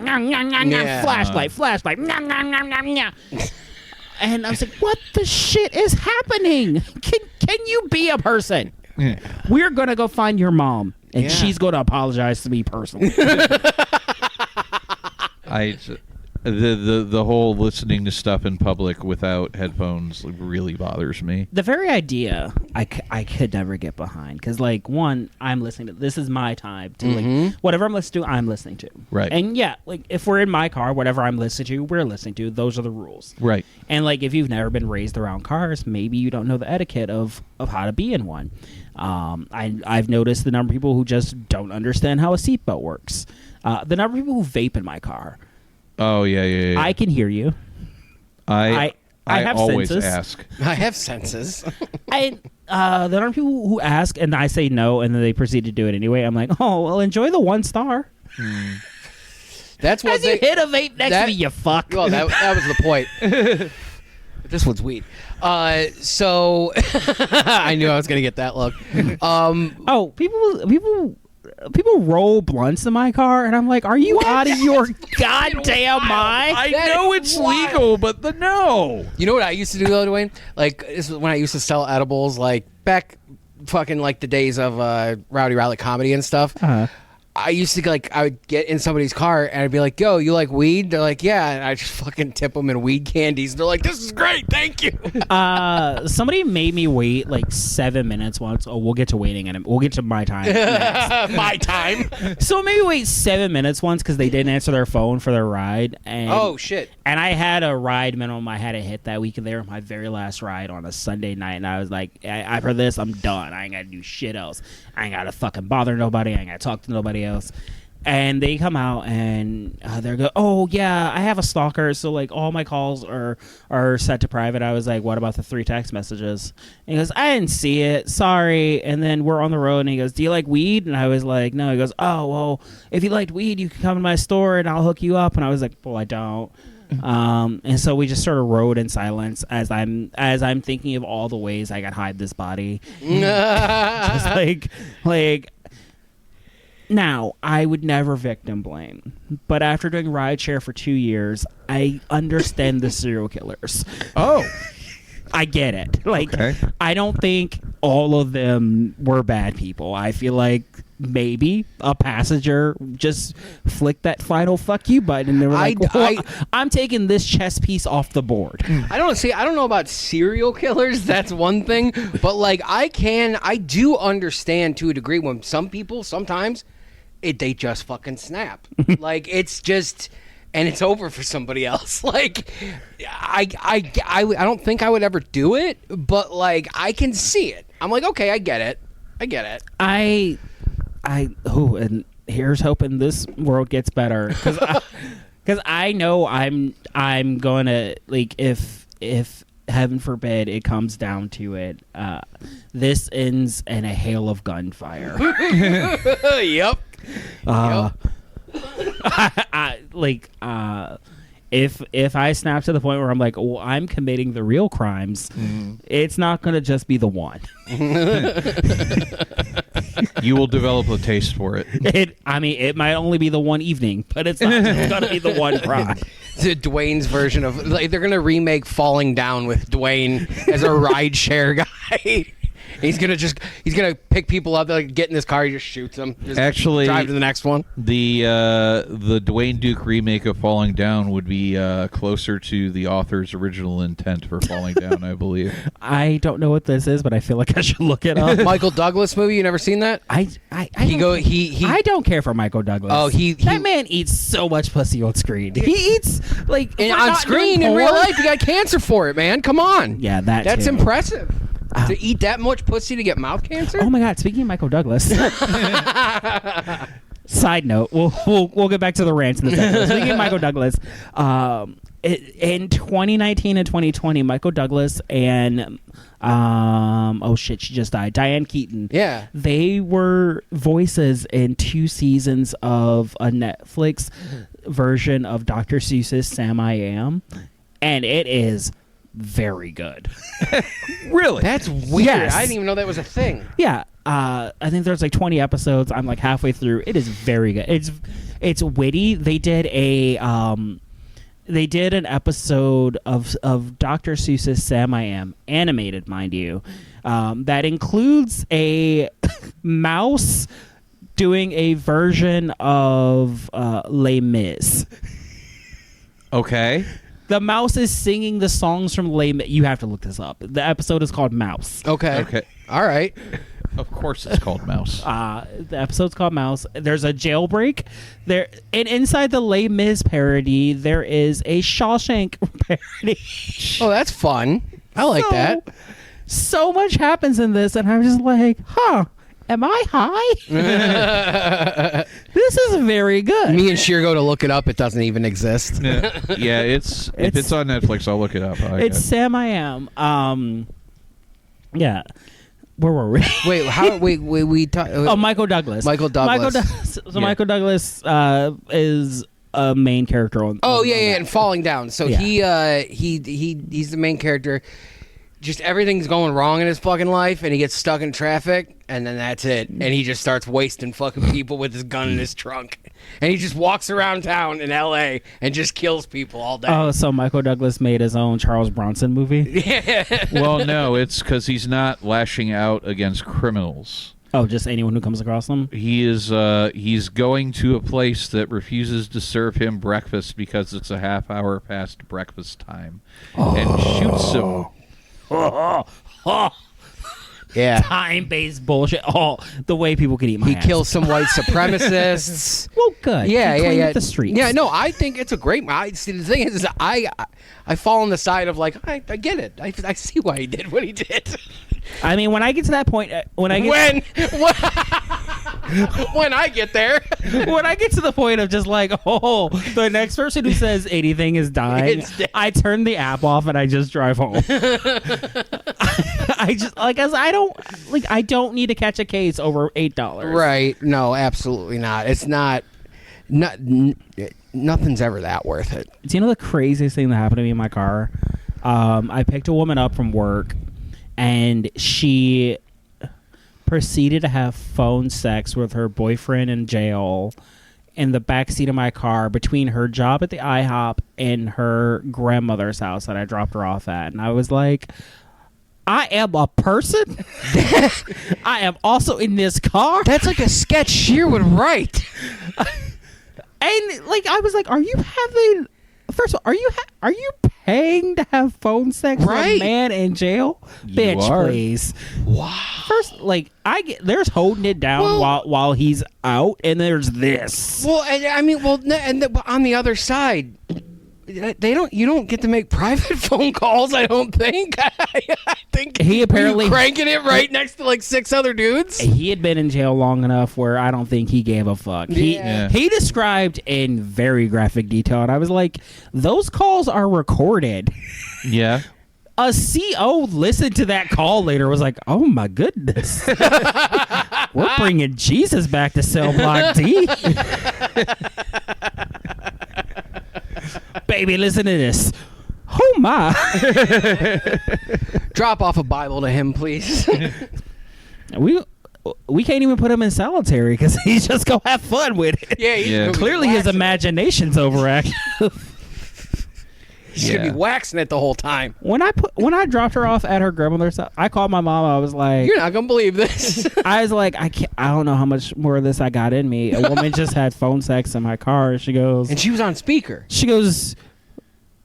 [SPEAKER 5] flashlight, and I was like, what the shit is happening? Can you be a person?
[SPEAKER 3] Yeah.
[SPEAKER 5] We're going to go find your mom, and she's going to apologize to me personally.
[SPEAKER 3] The whole listening to stuff in public without headphones really bothers me.
[SPEAKER 5] The very idea I could never get behind, because like, one, I'm listening to, this is my time to like whatever I'm listening to, I'm listening to.
[SPEAKER 3] Right.
[SPEAKER 5] And yeah, like if we're in my car, whatever I'm listening to, we're listening to. Those are the rules.
[SPEAKER 3] Right.
[SPEAKER 5] And like if you've never been raised around cars, maybe you don't know the etiquette of how to be in one. I've noticed the number of people who just don't understand how a seatbelt works. The number of people who vape in my car.
[SPEAKER 3] Oh yeah.
[SPEAKER 5] I can hear you. I have
[SPEAKER 3] always
[SPEAKER 5] senses.
[SPEAKER 3] ask.
[SPEAKER 4] I have senses.
[SPEAKER 5] There are people who ask, and I say no, and then they proceed to do it anyway. I'm like, oh, well, enjoy the 1 star.
[SPEAKER 4] That's what
[SPEAKER 5] As you hit a vape next to me, you fuck.
[SPEAKER 4] Well, that was the point. This one's weed. So I knew I was gonna get that look.
[SPEAKER 5] People roll blunts in my car, and I'm like, are you out of your goddamn mind?
[SPEAKER 3] I know it's legal, but no.
[SPEAKER 4] You know what I used to do though, Dwayne? Like, this is when I used to sell edibles, like back fucking like the days of Rowdy Rally comedy and stuff. I used to like, I would get in somebody's car and I'd be like, yo, you like weed? They're like, yeah. And I just fucking tip them in weed candies. And they're like, this is great. Thank you.
[SPEAKER 5] Somebody made me wait like 7 minutes once. Oh, we'll get to waiting and we'll get to my time next.
[SPEAKER 4] My time.
[SPEAKER 5] So maybe wait 7 minutes once because they didn't answer their phone for their ride. And,
[SPEAKER 4] oh, shit.
[SPEAKER 5] And I had a ride minimum I had to hit that week, and they were my very last ride on a Sunday night. And I was like, after this, I'm done. I ain't got to do shit else. I ain't got to fucking bother nobody. I ain't got to talk to nobody else. And they come out and they're go, oh yeah, I have a stalker, so like all my calls are set to private. I was like, what about the 3 text messages? And he goes, I didn't see it, sorry. And then we're on the road and he goes, do you like weed? And I was like, no. He goes, oh well, if you liked weed, you could come to my store and I'll hook you up. And I was like, well, I don't. And so we just sort of rode in silence as I'm thinking of all the ways I could hide this body. Just like. Now, I would never victim blame, but after doing rideshare for 2 years, I understand the serial killers.
[SPEAKER 3] Oh.
[SPEAKER 5] I get it. Like,
[SPEAKER 3] Okay.
[SPEAKER 5] I don't think all of them were bad people. I feel like maybe a passenger just flicked that final fuck you button and they were like, I'm taking this chess piece off the board.
[SPEAKER 4] I don't know about serial killers, that's one thing, but like I do understand to a degree when some people sometimes they just fucking snap. Like it's just and it's over for somebody else. Like I don't think I would ever do it, but like I can see it. I'm like, okay, I get it.
[SPEAKER 5] And here's hoping this world gets better because I know I'm gonna, like, if heaven forbid it comes down to it, this ends in a hail of gunfire.
[SPEAKER 4] Yep.
[SPEAKER 5] If I snap to the point where I'm like, well, I'm committing the real crimes, it's not going to just be the one.
[SPEAKER 3] You will develop a taste for it.
[SPEAKER 5] It might only be the one evening, but it's not going to be the one crime.
[SPEAKER 4] Dwayne's version of, like, they're going to remake Falling Down with Dwayne as a rideshare guy. He's gonna pick people up, like, get in this car, he just shoots them. Just
[SPEAKER 3] actually
[SPEAKER 4] drive to the next one.
[SPEAKER 3] The Dwayne Duke remake of Falling Down would be closer to the author's original intent for Falling Down, I believe.
[SPEAKER 5] I don't know what this is, but I feel like I should look it up.
[SPEAKER 4] Michael Douglas movie, you never seen that?
[SPEAKER 5] I don't care for Michael Douglas.
[SPEAKER 4] Oh,
[SPEAKER 5] that man eats so much pussy on screen. He eats like
[SPEAKER 4] on screen in real life. He got cancer for it, man. Come on.
[SPEAKER 5] Yeah,
[SPEAKER 4] that's
[SPEAKER 5] too.
[SPEAKER 4] Impressive. To eat that much pussy to get mouth cancer?
[SPEAKER 5] Oh my God! Speaking of Michael Douglas. Side note: we'll get back to the rants in a second. Speaking of Michael Douglas, in 2019 and 2020, Michael Douglas and she just died. Diane Keaton.
[SPEAKER 4] Yeah,
[SPEAKER 5] they were voices in 2 seasons of a Netflix version of Dr. Seuss's Sam I Am, and it is very good.
[SPEAKER 3] Really?
[SPEAKER 4] That's weird.
[SPEAKER 5] Yes.
[SPEAKER 4] I didn't even know that was a thing.
[SPEAKER 5] Yeah. I think there's like 20 episodes. I'm like halfway through. It is very good. It's witty. They did an episode of Dr. Seuss's Sam I Am, animated, mind you, that includes a mouse doing a version of Les Mis.
[SPEAKER 3] Okay.
[SPEAKER 5] The mouse is singing the songs from Les Mis. You have to look this up. The episode is called Mouse.
[SPEAKER 4] Okay. All right.
[SPEAKER 3] Of course it's called Mouse.
[SPEAKER 5] The episode's called Mouse. There's a jailbreak. And inside the Les Mis parody, there is a Shawshank parody.
[SPEAKER 4] Oh, that's fun. I like that.
[SPEAKER 5] So much happens in this, and I'm just like, am I high? This is very good.
[SPEAKER 4] Me and Sheer go to look it up. It doesn't even exist.
[SPEAKER 3] Yeah, if it's on Netflix, I'll look it up.
[SPEAKER 5] It's Sam I Am. Yeah. Where were we?
[SPEAKER 4] We talked.
[SPEAKER 5] Michael Douglas.
[SPEAKER 4] Michael Douglas.
[SPEAKER 5] Michael Douglas is a main character on.
[SPEAKER 4] And Falling Down. So he's the main character. Just everything's going wrong in his fucking life, and he gets stuck in traffic, and then that's it. And he just starts wasting fucking people with his gun in his trunk. And he just walks around town in L.A. and just kills people all day.
[SPEAKER 5] Oh, so Michael Douglas made his own Charles Bronson movie?
[SPEAKER 4] Yeah.
[SPEAKER 3] Well, no, it's because he's not lashing out against criminals.
[SPEAKER 5] Oh, just anyone who comes across them?
[SPEAKER 3] He is. He's going to a place that refuses to serve him breakfast because it's a half hour past breakfast time, and shoots him.
[SPEAKER 4] Yeah.
[SPEAKER 5] Time-based bullshit. The way people can eat my ass.
[SPEAKER 4] He kills some white supremacists.
[SPEAKER 5] Well, good.
[SPEAKER 4] Yeah,
[SPEAKER 5] he cleaned
[SPEAKER 4] yeah.
[SPEAKER 5] up the streets.
[SPEAKER 4] Yeah, no, I think it's a great. See, the thing is, I fall on the side of like, I get it. I see why he did what he did.
[SPEAKER 5] I mean, when I get to that point,
[SPEAKER 4] when I get there.
[SPEAKER 5] When I get to the point of just like, oh, the next person who says anything is dying,
[SPEAKER 4] It's dead.
[SPEAKER 5] I turn the app off and I just drive home. I just like as I don't need to catch a case over $8.
[SPEAKER 4] Right? No, absolutely not. It's not. Nothing's ever that worth it.
[SPEAKER 5] Do you know the craziest thing that happened to me in my car? I picked a woman up from work, and she proceeded to have phone sex with her boyfriend in jail in the backseat of my car between her job at the IHOP and her grandmother's house that I dropped her off at. And I was like, I am a person. I am also in this car.
[SPEAKER 4] That's like a sketch Sheer would write.
[SPEAKER 5] And like I was like, are you having? First of all, are you paying to have phone sex with a
[SPEAKER 4] Right.
[SPEAKER 5] man in jail?
[SPEAKER 3] You
[SPEAKER 5] Bitch,
[SPEAKER 3] are.
[SPEAKER 5] please. Wow. First, like there's holding it down while he's out, and there's this.
[SPEAKER 4] Well, but on the other side, you don't get to make private phone calls. I don't think. I think
[SPEAKER 5] He apparently-
[SPEAKER 4] were you cranking it right next to like 6 other dudes.
[SPEAKER 5] He had been in jail long enough where I don't think he gave a fuck.
[SPEAKER 4] Yeah.
[SPEAKER 5] He described in very graphic detail, and I was like, those calls are recorded.
[SPEAKER 3] Yeah.
[SPEAKER 5] A CO listened to that call later, was like, oh my goodness. We're bringing Jesus back to cell block D. Baby, listen to this. Oh my.
[SPEAKER 4] Drop off a Bible to him, please.
[SPEAKER 5] We can't even put him in solitary because he's just going to have fun with it.
[SPEAKER 4] Yeah, he's
[SPEAKER 3] Yeah.
[SPEAKER 4] gonna be
[SPEAKER 5] Clearly his
[SPEAKER 4] waxing-
[SPEAKER 5] imagination's overactive.
[SPEAKER 4] He's gonna be waxing it the whole time.
[SPEAKER 5] When I dropped her off at her grandmother's house, I called my mom. I was like,
[SPEAKER 4] You're not gonna believe this.
[SPEAKER 5] I don't know how much more of this I got in me. A woman just had phone sex in my car. She goes,
[SPEAKER 4] And she was on speaker.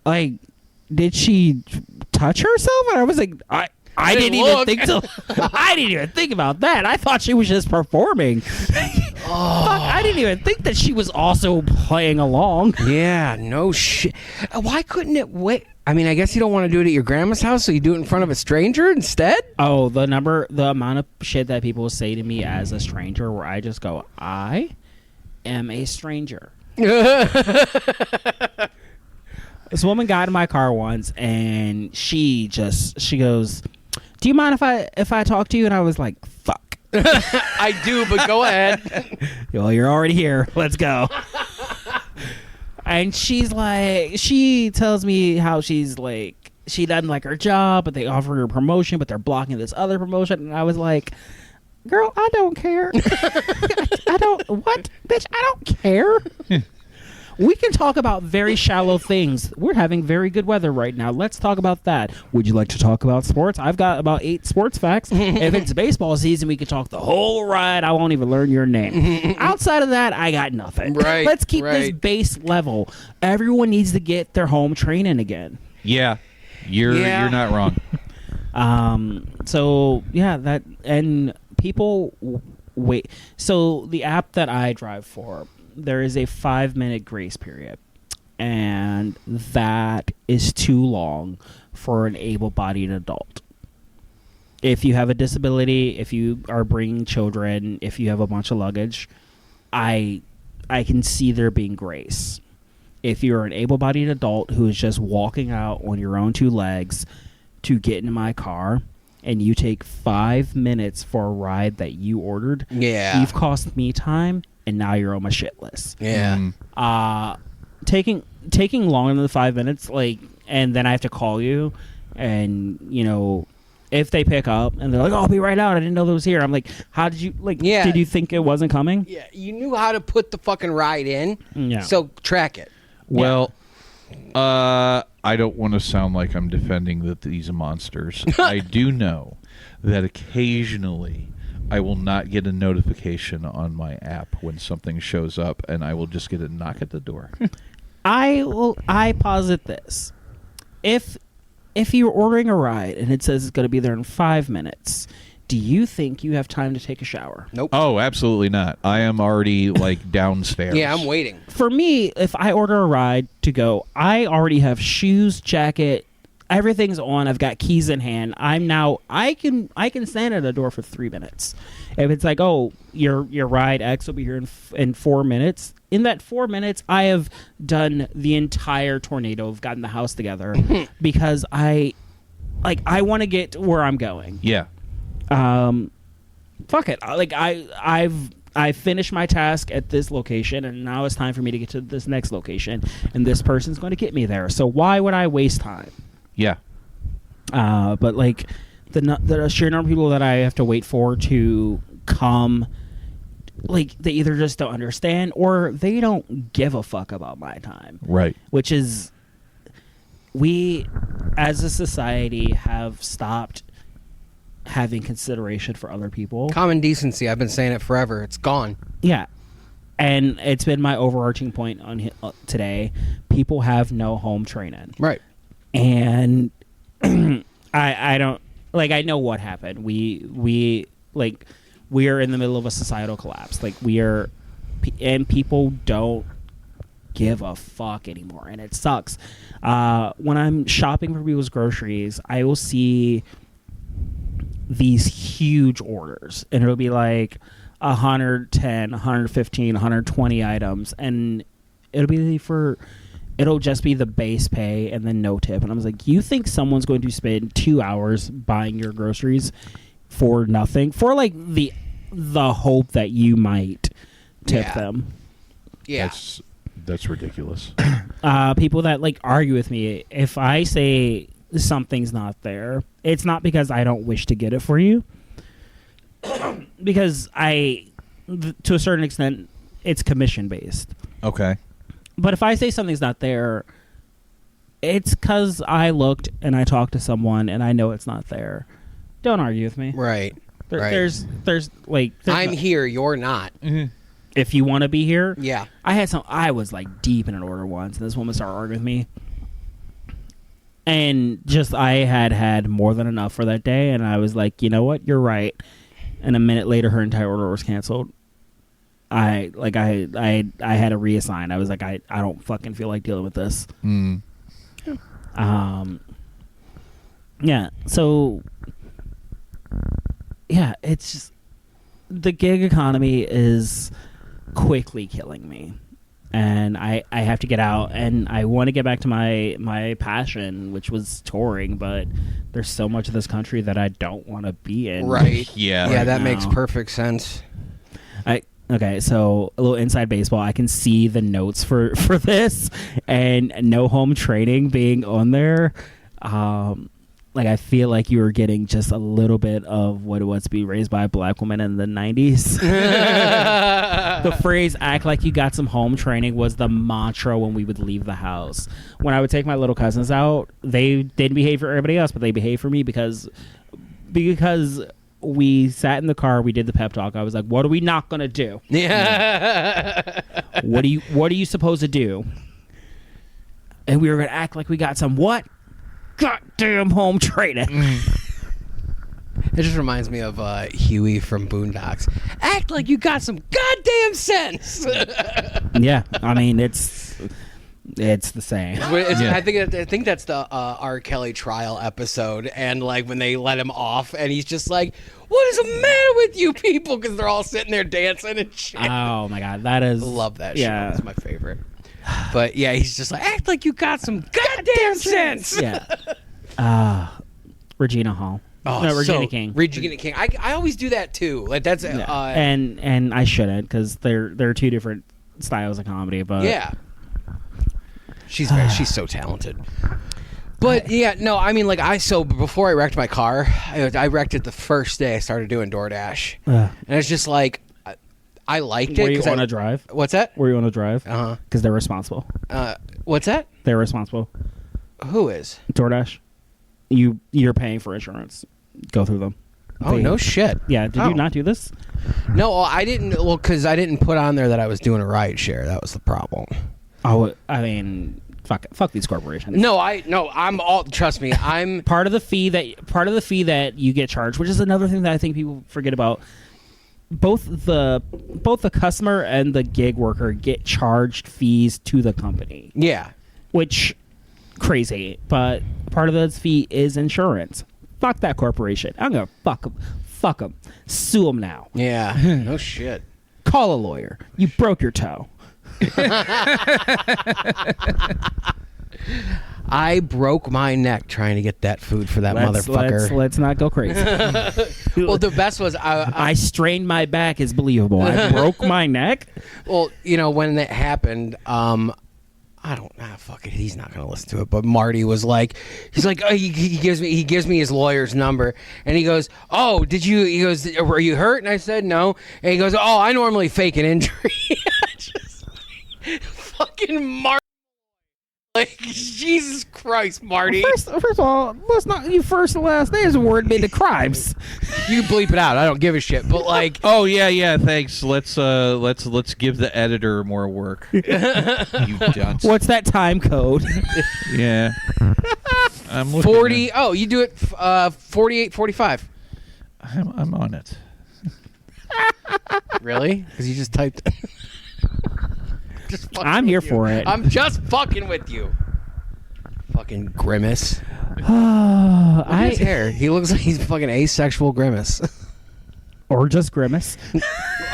[SPEAKER 5] like, did she touch herself? And I was like, I didn't even
[SPEAKER 4] look.
[SPEAKER 5] think to. I didn't even think about that. I thought she was just performing. Fuck, I didn't even think that she was also playing along.
[SPEAKER 4] Yeah, no shit. Why couldn't it wait? I mean, I guess you don't want to do it at your grandma's house, so you do it in front of a stranger instead?
[SPEAKER 5] Oh, the amount of shit that people say to me as a stranger, where I just go, I am a stranger. This woman got in my car once, and she goes, do you mind if I talk to you? And I was like, fuck.
[SPEAKER 4] I do, but go ahead.
[SPEAKER 5] Well, you're already here. Let's go. And she's like, she tells me how she's like, she doesn't like her job, but they offer her a promotion, but they're blocking this other promotion. And I was like, girl, I don't care. Bitch, I don't care. We can talk about very shallow things. We're having very good weather right now. Let's talk about that. Would you like to talk about sports? I've got about 8 sports facts. If it's baseball season, we can talk the whole ride. I won't even learn your name. Outside of that, I got nothing.
[SPEAKER 4] Right,
[SPEAKER 5] Let's keep this
[SPEAKER 4] right.
[SPEAKER 5] base level. Everyone needs to get their home training again.
[SPEAKER 3] Yeah. You're not wrong.
[SPEAKER 5] So yeah, that, and people wait. So the app that I drive for, there is a 5-minute grace period, and that is too long for an able-bodied adult. If you have a disability, if you are bringing children, if you have a bunch of luggage, I can see there being grace. If you're an able-bodied adult who is just walking out on your own 2 legs to get into my car, and you take 5 minutes for a ride that you ordered,
[SPEAKER 4] Yeah.
[SPEAKER 5] you've cost me time, and now you're on my shit list.
[SPEAKER 4] Yeah.
[SPEAKER 5] Taking longer than the 5 minutes, like, and then I have to call you, and if they pick up and they're like, "Oh, I'll be right out. I didn't know that was here." I'm like, "How did you
[SPEAKER 4] Yeah.
[SPEAKER 5] Did you think it wasn't coming?"
[SPEAKER 4] Yeah, you knew how to put the fucking ride in.
[SPEAKER 5] Yeah.
[SPEAKER 4] So track it.
[SPEAKER 3] Well, I don't want to sound like I'm defending these monsters. I do know that occasionally I will not get a notification on my app when something shows up, and I will just get a knock at the door.
[SPEAKER 5] I posit this: if you're ordering a ride and it says it's going to be there in 5 minutes, do you think you have time to take a shower?
[SPEAKER 4] Nope.
[SPEAKER 3] Oh, absolutely not. I am already like downstairs.
[SPEAKER 4] Yeah, I'm waiting.
[SPEAKER 5] For me, if I order a ride to go, I already have shoes, jacket. everything's on. I've got keys in hand. I can stand at a door for 3 minutes. If it's like, oh, your ride X will be here in 4 minutes. In that 4 minutes, I have done the entire tornado. I've gotten the house together because I want to get to where I'm going.
[SPEAKER 3] Yeah.
[SPEAKER 5] Fuck it. Like I finished my task at this location, and now it's time for me to get to this next location, and this person's going to get me there. So why would I waste time?
[SPEAKER 3] Yeah.
[SPEAKER 5] But like the sheer number of people that I have to wait for to come, like they either just don't understand or they don't give a fuck about my time.
[SPEAKER 3] Right.
[SPEAKER 5] Which is, we as a society have stopped having consideration for other people.
[SPEAKER 4] Common decency. I've been saying it forever. It's gone.
[SPEAKER 5] Yeah. And it's been my overarching point on today. People have no home training.
[SPEAKER 4] Right.
[SPEAKER 5] And I don't, like, I know what happened. We are in the middle of a societal collapse. Like, and people don't give a fuck anymore. And it sucks. When I'm shopping for people's groceries, I will see these huge orders, and it'll be like 110, 115, 120 items, and it'll just be the base pay and then no tip. And I was like, you think someone's going to spend 2 hours buying your groceries for nothing, for like the hope that you might tip them?
[SPEAKER 4] Yeah.
[SPEAKER 3] That's ridiculous.
[SPEAKER 5] People that like argue with me, if I say something's not there, it's not because I don't wish to get it for you, because to a certain extent, it's commission based.
[SPEAKER 3] Okay.
[SPEAKER 5] But if I say something's not there, it's because I looked and I talked to someone and I know it's not there. Don't argue with me.
[SPEAKER 4] Right. Right.
[SPEAKER 5] There's
[SPEAKER 4] I'm here. You're not.
[SPEAKER 3] Mm-hmm.
[SPEAKER 5] If you want to be here.
[SPEAKER 4] Yeah.
[SPEAKER 5] I was like deep in an order once, and this woman started arguing with me. And just, I had more than enough for that day, and I was like, you know what, you're right. And a minute later, her entire order was canceled. I had to reassign. I was like, I don't fucking feel like dealing with this.
[SPEAKER 3] Mm.
[SPEAKER 5] Yeah. So, yeah, it's just, the gig economy is quickly killing me. And I have to get out, and I want to get back to my passion, which was touring, but there's so much of this country that I don't want to be in.
[SPEAKER 4] Right.
[SPEAKER 3] Yeah.
[SPEAKER 4] Yeah,
[SPEAKER 3] Right
[SPEAKER 4] that
[SPEAKER 5] now.
[SPEAKER 4] makes perfect sense.
[SPEAKER 5] Okay, so a little inside baseball. I can see the notes for this, and no home training being on there. Like, I feel like you were getting just a little bit of what it was to be raised by a black woman in the 90s. The phrase, act like you got some home training, was the mantra when we would leave the house. When I would take my little cousins out, they didn't behave for everybody else, but they behaved for me because we sat in the car, we did the pep talk. I was like, what are we not going to do?
[SPEAKER 4] Yeah.
[SPEAKER 5] What are you supposed to do? And we were going to act like we got some what? Goddamn home training.
[SPEAKER 4] It just reminds me of Huey from Boondocks. Act like you got some goddamn sense.
[SPEAKER 5] Yeah, I mean, it's the same.
[SPEAKER 4] I think that's the R. Kelly trial episode, and like when they let him off, and he's just like, "What is the matter with you people?" Because they're all sitting there dancing and shit.
[SPEAKER 5] Oh my god, that is.
[SPEAKER 4] I love that
[SPEAKER 5] yeah.
[SPEAKER 4] show. It's my favorite. But yeah, he's just like, act like you got some goddamn sense.
[SPEAKER 5] Yeah. Regina Hall.
[SPEAKER 4] Oh,
[SPEAKER 5] no, Regina King.
[SPEAKER 4] Regina King. I always do that too. Like that's
[SPEAKER 5] and I shouldn't, because they're two different styles of comedy. But
[SPEAKER 4] yeah, she's so talented. But yeah, no, I mean, like before I wrecked my car, I wrecked it the first day I started doing DoorDash, and it's just like I liked it.
[SPEAKER 5] Were you on a drive?
[SPEAKER 4] What's that?
[SPEAKER 5] Were you on a drive?
[SPEAKER 4] Uh-huh.
[SPEAKER 5] Because they're responsible.
[SPEAKER 4] What's that?
[SPEAKER 5] They're responsible.
[SPEAKER 4] Who is?
[SPEAKER 5] DoorDash. You're paying for insurance. Go through them.
[SPEAKER 4] Oh, no shit.
[SPEAKER 5] Yeah. Did you not do this?
[SPEAKER 4] No, I didn't. Well, because I didn't put on there that I was doing a ride share. That was the problem.
[SPEAKER 5] Oh, I mean, fuck these corporations.
[SPEAKER 4] I'm all. Trust me, I'm
[SPEAKER 5] part of the fee that you get charged, which is another thing that I think people forget about. Both the customer and the gig worker get charged fees to the company.
[SPEAKER 4] Yeah.
[SPEAKER 5] Which, crazy, but part of those fee is insurance. Fuck that corporation. I'm gonna fuck them. Fuck them. Sue them now.
[SPEAKER 4] Yeah. No shit.
[SPEAKER 5] Call a lawyer. You broke your toe.
[SPEAKER 4] I broke my neck trying to get that food for that motherfucker.
[SPEAKER 5] Let's not go crazy.
[SPEAKER 4] Well, the best was
[SPEAKER 5] I strained my back is believable. I broke my neck.
[SPEAKER 4] well, when that happened, I don't fuck it. He's not gonna listen to it. But Marty was like, he gives me his lawyer's number, and he goes, oh, did you? He goes, were you hurt? And I said no. And he goes, oh, I normally fake an injury. Just fucking Marty. Like, Jesus Christ, Marty.
[SPEAKER 5] First of all, let's not. Your first and last name is a word made to crimes.
[SPEAKER 4] You bleep it out. I don't give a shit. But like,
[SPEAKER 3] Oh yeah, thanks. Let's give the editor more work. You dunce.
[SPEAKER 5] What's that time code?
[SPEAKER 3] Yeah. I'm looking
[SPEAKER 4] 40. Oh, you do it 48, 45.
[SPEAKER 3] I'm on it.
[SPEAKER 4] Really? Because you just typed. Just fucking
[SPEAKER 5] I'm here
[SPEAKER 4] with you.
[SPEAKER 5] for it.
[SPEAKER 4] I'm just fucking with you. Fucking Grimace. Look at his hair. He looks like he's fucking asexual Grimace.
[SPEAKER 5] Or just Grimace.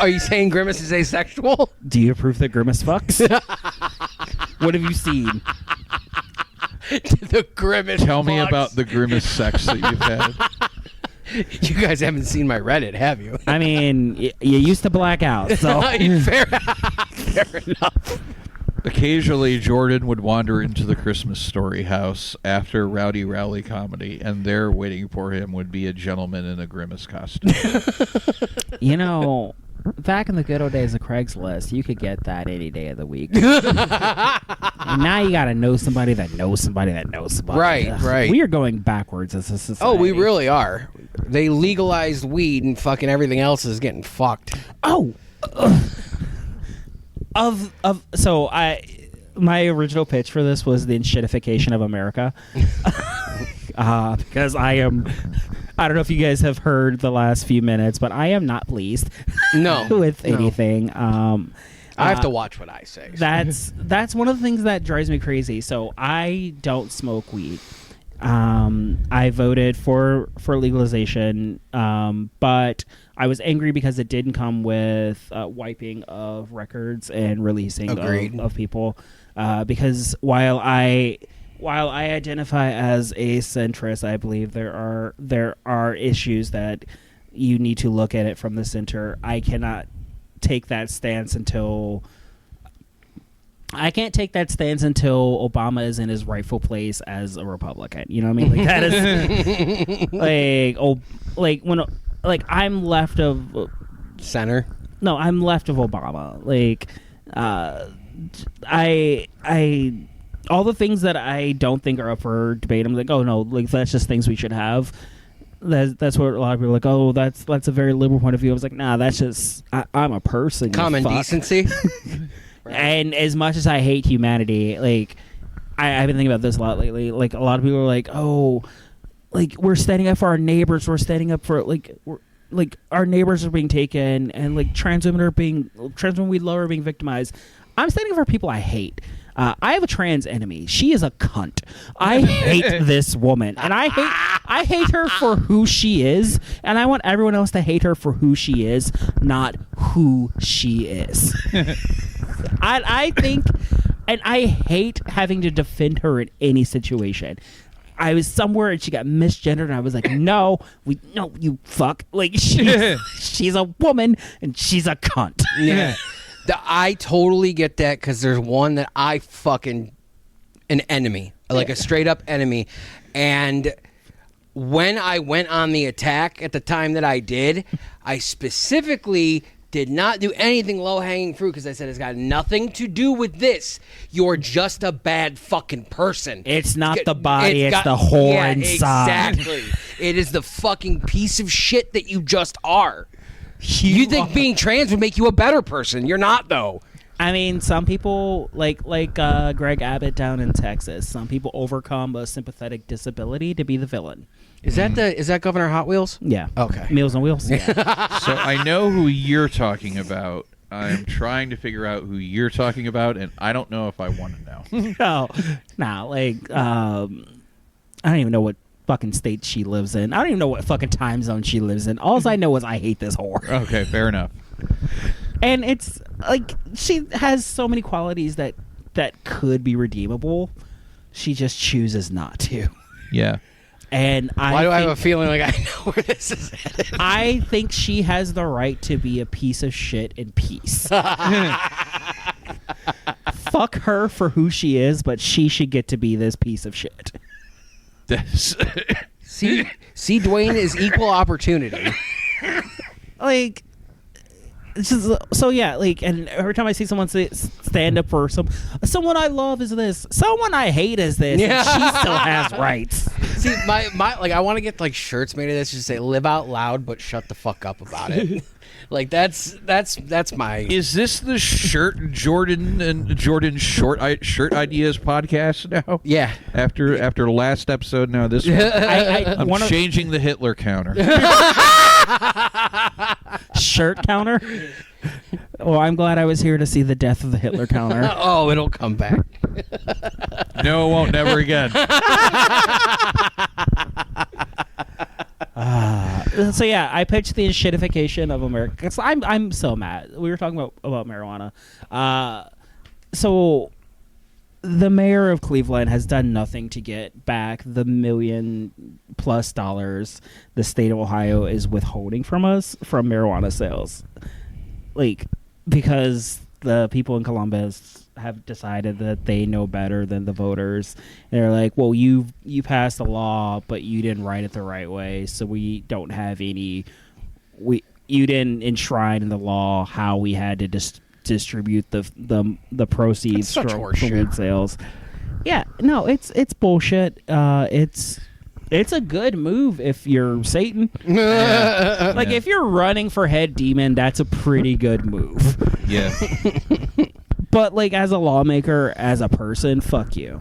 [SPEAKER 4] Are you saying Grimace is asexual?
[SPEAKER 5] Do you approve that Grimace fucks? What have you seen?
[SPEAKER 4] The Grimace.
[SPEAKER 3] Tell me
[SPEAKER 4] fucks.
[SPEAKER 3] about the grimace sex that you've had.
[SPEAKER 4] You guys haven't seen my Reddit, have you?
[SPEAKER 5] I mean, you used to black out, so
[SPEAKER 4] Fair enough.
[SPEAKER 3] Occasionally, Jordan would wander into the Christmas Story house after Rowdy Rowley comedy, and there waiting for him would be a gentleman in a grimace costume.
[SPEAKER 5] back in the good old days of Craigslist, you could get that any day of the week. And now you got to know somebody that knows somebody that knows somebody.
[SPEAKER 4] Right,
[SPEAKER 5] Ugh.
[SPEAKER 4] right.
[SPEAKER 5] We are going backwards as a society.
[SPEAKER 4] Oh, we really are. They legalized weed and fucking everything else is getting fucked.
[SPEAKER 5] Oh. My original pitch for this was the shitification of America. Because I don't know if you guys have heard the last few minutes, but I am not pleased with anything.
[SPEAKER 4] I have to watch what I say.
[SPEAKER 5] That's one of the things that drives me crazy. So I don't smoke weed. I voted for legalization, but I was angry because it didn't come with wiping of records and releasing of people. Because while I identify as a centrist, I believe there are issues that you need to look at it from the center. I cannot take that stance until Obama is in his rightful place as a Republican. You know what I mean? Like that is I'm left of
[SPEAKER 4] center.
[SPEAKER 5] No, I'm left of Obama. I all the things that I don't think are up for debate, I'm like, oh no, like that's just things we should have. That's what a lot of people are like, oh, that's a very liberal point of view. I was like, nah, that's just I'm a person.
[SPEAKER 4] Common decency.
[SPEAKER 5] Right. And as much as I hate humanity, like I've been thinking about this a lot lately. Like a lot of people are like, oh, like we're standing up for our neighbors. We're standing up for our neighbors are being taken, and like trans women we love are being victimized. I'm standing up for people I hate. I have a trans enemy. She is a cunt. I hate this woman, and I hate her for who she is, and I want everyone else to hate her for who she is, not who she is. I think, and I hate having to defend her in any situation. I was somewhere and she got misgendered, and I was like, no, you fuck. Like she's a woman and she's a cunt.
[SPEAKER 4] Yeah. I totally get that, because there's one that I fucking an enemy, like a straight up enemy. And when I went on the attack at the time that I did, I specifically did not do anything low hanging fruit, because I said it's got nothing to do with this. You're just a bad fucking person.
[SPEAKER 5] It's not the body, it's the whore inside.
[SPEAKER 4] Exactly. It is the fucking piece of shit that you just are. You think being trans would make you a better person. You're not, though.
[SPEAKER 5] I mean, some people, like Greg Abbott down in Texas, some people overcome a sympathetic disability to be the villain.
[SPEAKER 4] Is that Governor Hot Wheels?
[SPEAKER 5] Yeah.
[SPEAKER 4] Okay.
[SPEAKER 5] Meals on Wheels? Yeah.
[SPEAKER 3] So I know who you're talking about. I'm trying to figure out who you're talking about, and I don't know if I want to know.
[SPEAKER 5] No, I don't even know what fucking state she lives in. I don't even know what fucking time zone she lives in. All I know is I hate this whore.
[SPEAKER 3] Okay, fair enough.
[SPEAKER 5] And it's like she has so many qualities that could be redeemable. She just chooses not to.
[SPEAKER 3] Yeah.
[SPEAKER 5] And
[SPEAKER 4] Why do I have a feeling like I know where this is headed?
[SPEAKER 5] I think she has the right to be a piece of shit in peace. Fuck her for who she is, but she should get to be this piece of shit.
[SPEAKER 4] See, Dwayne is equal opportunity.
[SPEAKER 5] Like, it's just, so yeah, like, and every time I see someone stand up for someone I love is this, someone I hate is this, and she still has rights.
[SPEAKER 4] See, my like, I want to get like shirts made of this, just say "Live out loud, but shut the fuck up about it." Like that's my.
[SPEAKER 3] Is this the Jordan shirt ideas podcast now?
[SPEAKER 4] Yeah.
[SPEAKER 3] After last episode, now this one. I'm changing the Hitler counter.
[SPEAKER 5] Shirt counter. Well, I'm glad I was here to see the death of the Hitler counter.
[SPEAKER 4] Oh, it'll come back.
[SPEAKER 3] No, it won't. Never again.
[SPEAKER 5] So yeah, I pitched the shitification of America. 'Cause I'm so mad. We were talking about marijuana. So the mayor of Cleveland has done nothing to get back the $1 million+ the state of Ohio is withholding from us from marijuana sales. Like, because the people in Columbus have decided that they know better than the voters. And they're like, well, you passed a law, but you didn't write it the right way, so we don't have any. You didn't enshrine in the law how we had to distribute the proceeds from weed sales. Yeah, no, it's bullshit. It's a good move if you're Satan. If you're running for head demon, that's a pretty good move.
[SPEAKER 3] Yeah.
[SPEAKER 5] But like as a lawmaker, as a person, fuck you.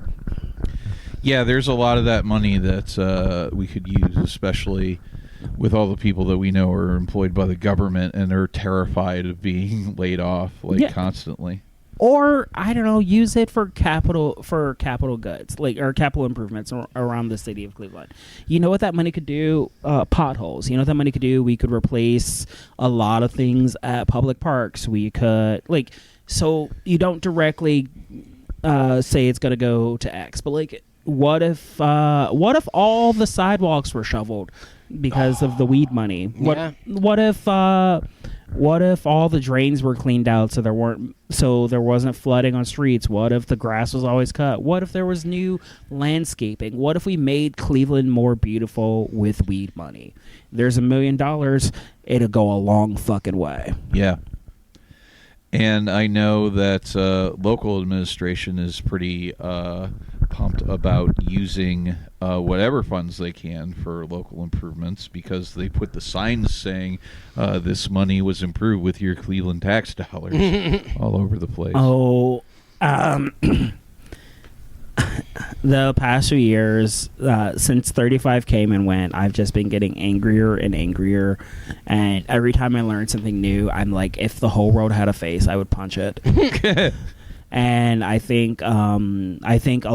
[SPEAKER 3] Yeah, there's a lot of that money that we could use, especially with all the people that we know are employed by the government and are terrified of being laid off constantly.
[SPEAKER 5] Or I don't know, use it for capital goods, or capital improvements around the city of Cleveland. You know what that money could do? Potholes. You know what that money could do? We could replace a lot of things at public parks. We could so you don't directly say it's going to go to X, but what if all the sidewalks were shoveled because of the weed money? What if all the drains were cleaned out so there wasn't flooding on streets? What if the grass was always cut? What if there was new landscaping? What if we made Cleveland more beautiful with weed money? There's $1 million. It'll go a long fucking way.
[SPEAKER 3] Yeah. And I know that local administration is pretty pumped about using whatever funds they can for local improvements, because they put the signs saying this money was improved with your Cleveland tax dollars all over the place.
[SPEAKER 5] Oh, the past few years, since 35 came and went, I've just been getting angrier and angrier. And every time I learn something new, I'm like, if the whole world had a face, I would punch it. And I think a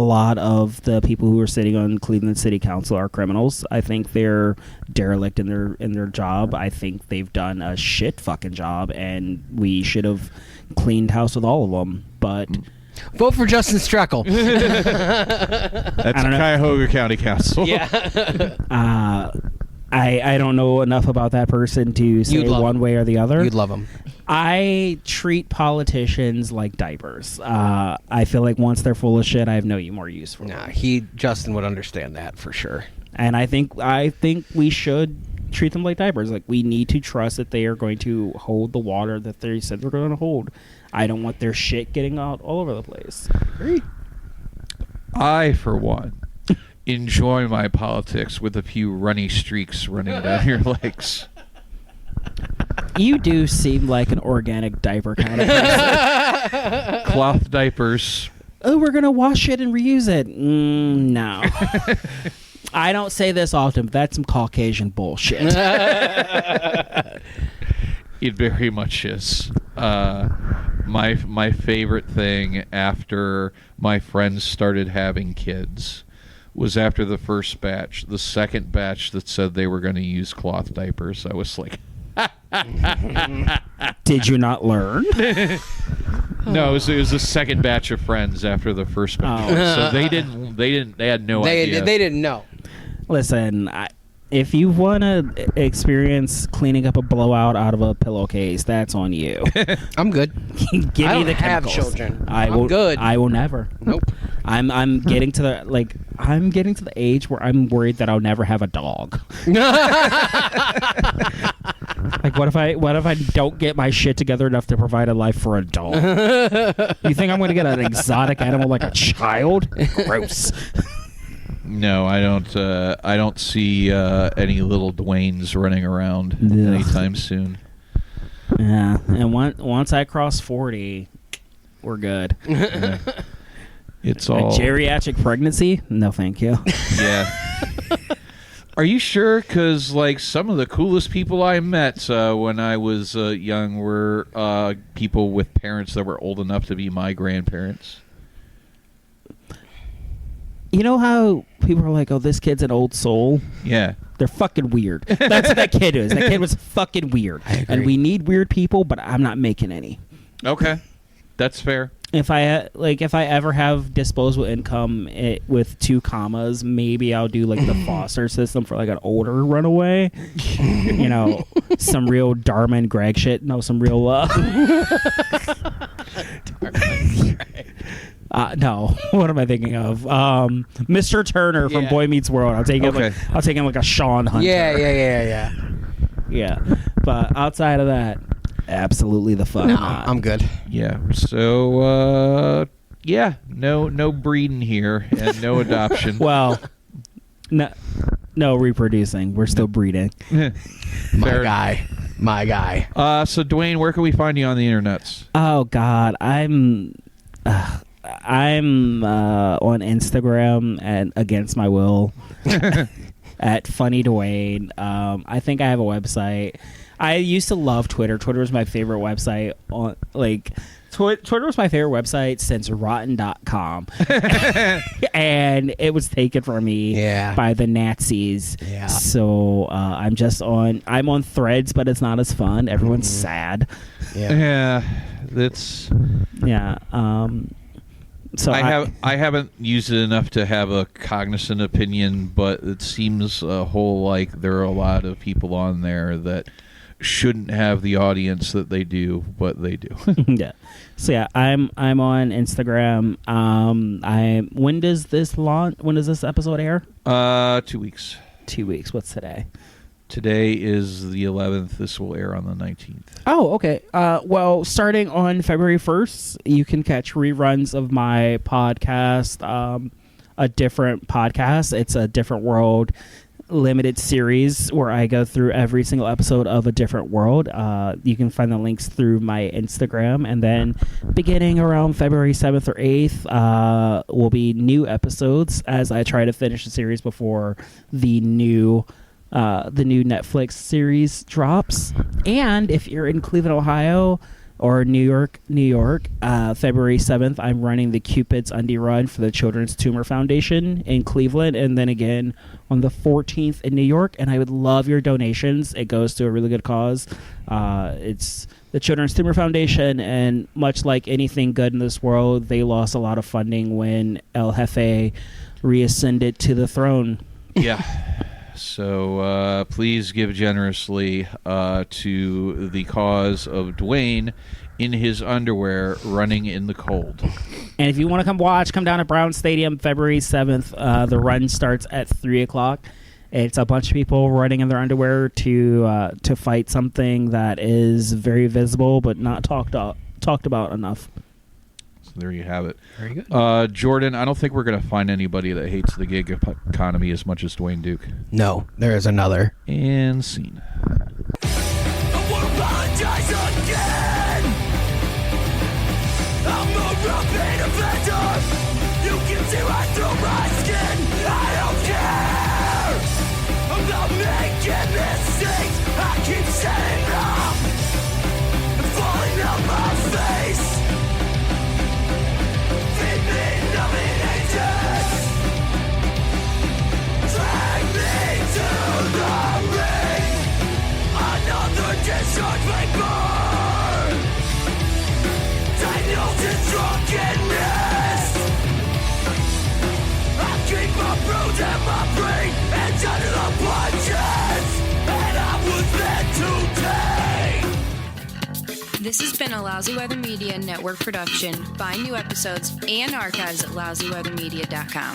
[SPEAKER 5] lot of the people who are sitting on Cleveland City Council are criminals. I think they're derelict in their job. I think they've done a shit fucking job, and we should have cleaned house with all of them. But
[SPEAKER 4] vote for Justin Streckle.
[SPEAKER 3] That's Cuyahoga County Council.
[SPEAKER 4] Yeah.
[SPEAKER 5] I don't know enough about that person to say one way or the other.
[SPEAKER 4] You'd love him.
[SPEAKER 5] I treat politicians like diapers. I feel like once they're full of shit, I have no more use for them.
[SPEAKER 4] Justin would understand that for sure.
[SPEAKER 5] And I think we should treat them like diapers. Like, we need to trust that they are going to hold the water that they said they're going to hold. I don't want their shit getting out all over the place.
[SPEAKER 3] I, for one, enjoy my politics with a few runny streaks running down your legs.
[SPEAKER 5] You do seem like an organic diaper kind of person.
[SPEAKER 3] Cloth diapers.
[SPEAKER 5] Oh, we're going to wash it and reuse it. No. I don't say this often, but that's some Caucasian bullshit.
[SPEAKER 3] It very much is. My favorite thing after my friends started having kids was after the first batch. The second batch that said they were going to use cloth diapers, I was like,
[SPEAKER 5] Did you not learn?
[SPEAKER 3] no, it was the second batch of friends after the first batch. So they had no idea.
[SPEAKER 4] They didn't know.
[SPEAKER 5] Listen, if you want to experience cleaning up a blowout out of a pillowcase, that's on you.
[SPEAKER 4] I'm good.
[SPEAKER 5] Give
[SPEAKER 4] I
[SPEAKER 5] me
[SPEAKER 4] don't
[SPEAKER 5] the
[SPEAKER 4] have
[SPEAKER 5] chemicals.
[SPEAKER 4] children.
[SPEAKER 5] I'm
[SPEAKER 4] good.
[SPEAKER 5] I will never.
[SPEAKER 4] Nope.
[SPEAKER 5] I'm getting to the age where I'm worried that I'll never have a dog. Like, what if I don't get my shit together enough to provide a life for a dog? You think I'm going to get an exotic animal like a child? Gross.
[SPEAKER 3] No, I don't see any little Dwaynes running around anytime soon.
[SPEAKER 5] Yeah, and once I cross 40, we're good.
[SPEAKER 3] Yeah. It's
[SPEAKER 5] A
[SPEAKER 3] all
[SPEAKER 5] geriatric pregnancy? No, thank you.
[SPEAKER 3] Yeah. Are you sure? Because like some of the coolest people I met when I was young were people with parents that were old enough to be my grandparents.
[SPEAKER 5] You know how people are like, "Oh, this kid's an old soul."
[SPEAKER 3] Yeah.
[SPEAKER 5] They're fucking weird. That's what that kid is. That kid was fucking weird. And we need weird people, but I'm not making any.
[SPEAKER 3] Okay, that's fair.
[SPEAKER 5] If I ever have disposable income with 2 commas, maybe I'll do like the foster system for like an older runaway. You know, some real Dharma and Greg shit. No, some real no, what am I thinking of? Mr. Turner from Boy Meets World. I'll take him like a Sean Hunter. Yeah. But outside of that, absolutely the fuck not.
[SPEAKER 4] I'm good.
[SPEAKER 3] Yeah. So no breeding here and no adoption.
[SPEAKER 5] Well, no reproducing. We're still breeding.
[SPEAKER 4] My guy.
[SPEAKER 3] So Dwayne, where can we find you on the internets?
[SPEAKER 5] Oh God, I'm on Instagram and against my will at Funny Dwayne. I think I have a website. I used to love Twitter. Twitter was my favorite website. Twitter was my favorite website since rotten.com. And it was taken from me by the Nazis.
[SPEAKER 4] Yeah.
[SPEAKER 5] So I'm on Threads, but it's not as fun. Everyone's sad.
[SPEAKER 3] Yeah. That's
[SPEAKER 5] so
[SPEAKER 3] I haven't used it enough to have a cognizant opinion, but it seems a whole like there are a lot of people on there that shouldn't have the audience that they do, but they do.
[SPEAKER 5] Yeah. So yeah, I'm on Instagram. When does this launch? When does this episode air?
[SPEAKER 3] 2 weeks.
[SPEAKER 5] 2 weeks. What's today?
[SPEAKER 3] Today is the 11th. This will air on the 19th.
[SPEAKER 5] Oh, okay. Well, starting on February 1st, you can catch reruns of my podcast, A Different Podcast. It's a Different World limited series where I go through every single episode of A Different World. You can find the links through my Instagram. And then beginning around February 7th or 8th will be new episodes as I try to finish the series before the new Netflix series drops. And if you're in Cleveland, Ohio, or New York, February 7th, I'm running the Cupid's Undie Run for the Children's Tumor Foundation in Cleveland, and then again on the 14th in New York. And I would love your donations. It goes to a really good cause. It's the Children's Tumor Foundation, and much like anything good in this world, they lost a lot of funding when El Jefe reascended to the throne.
[SPEAKER 3] Yeah. So please give generously to the cause of Dwayne in his underwear running in the cold.
[SPEAKER 5] And if you want to come down to Brown Stadium February 7th. The run starts at 3 o'clock. It's a bunch of people running in their underwear to fight something that is very visible but not talked about enough.
[SPEAKER 3] There you have it.
[SPEAKER 4] Very good.
[SPEAKER 3] Jordan, I don't think we're going to find anybody that hates the gig economy as much as Dwayne Duke.
[SPEAKER 4] No, there is another.
[SPEAKER 3] And scene.
[SPEAKER 6] I won't apologize again. I'm a repeat offender. You can see right through my skin. I don't care about making mistakes. I keep setting up and falling on my face. Feed me nothing agents.
[SPEAKER 7] This has been a Lousy Weather Media Network production. Find new episodes and archives at lousyweathermedia.com.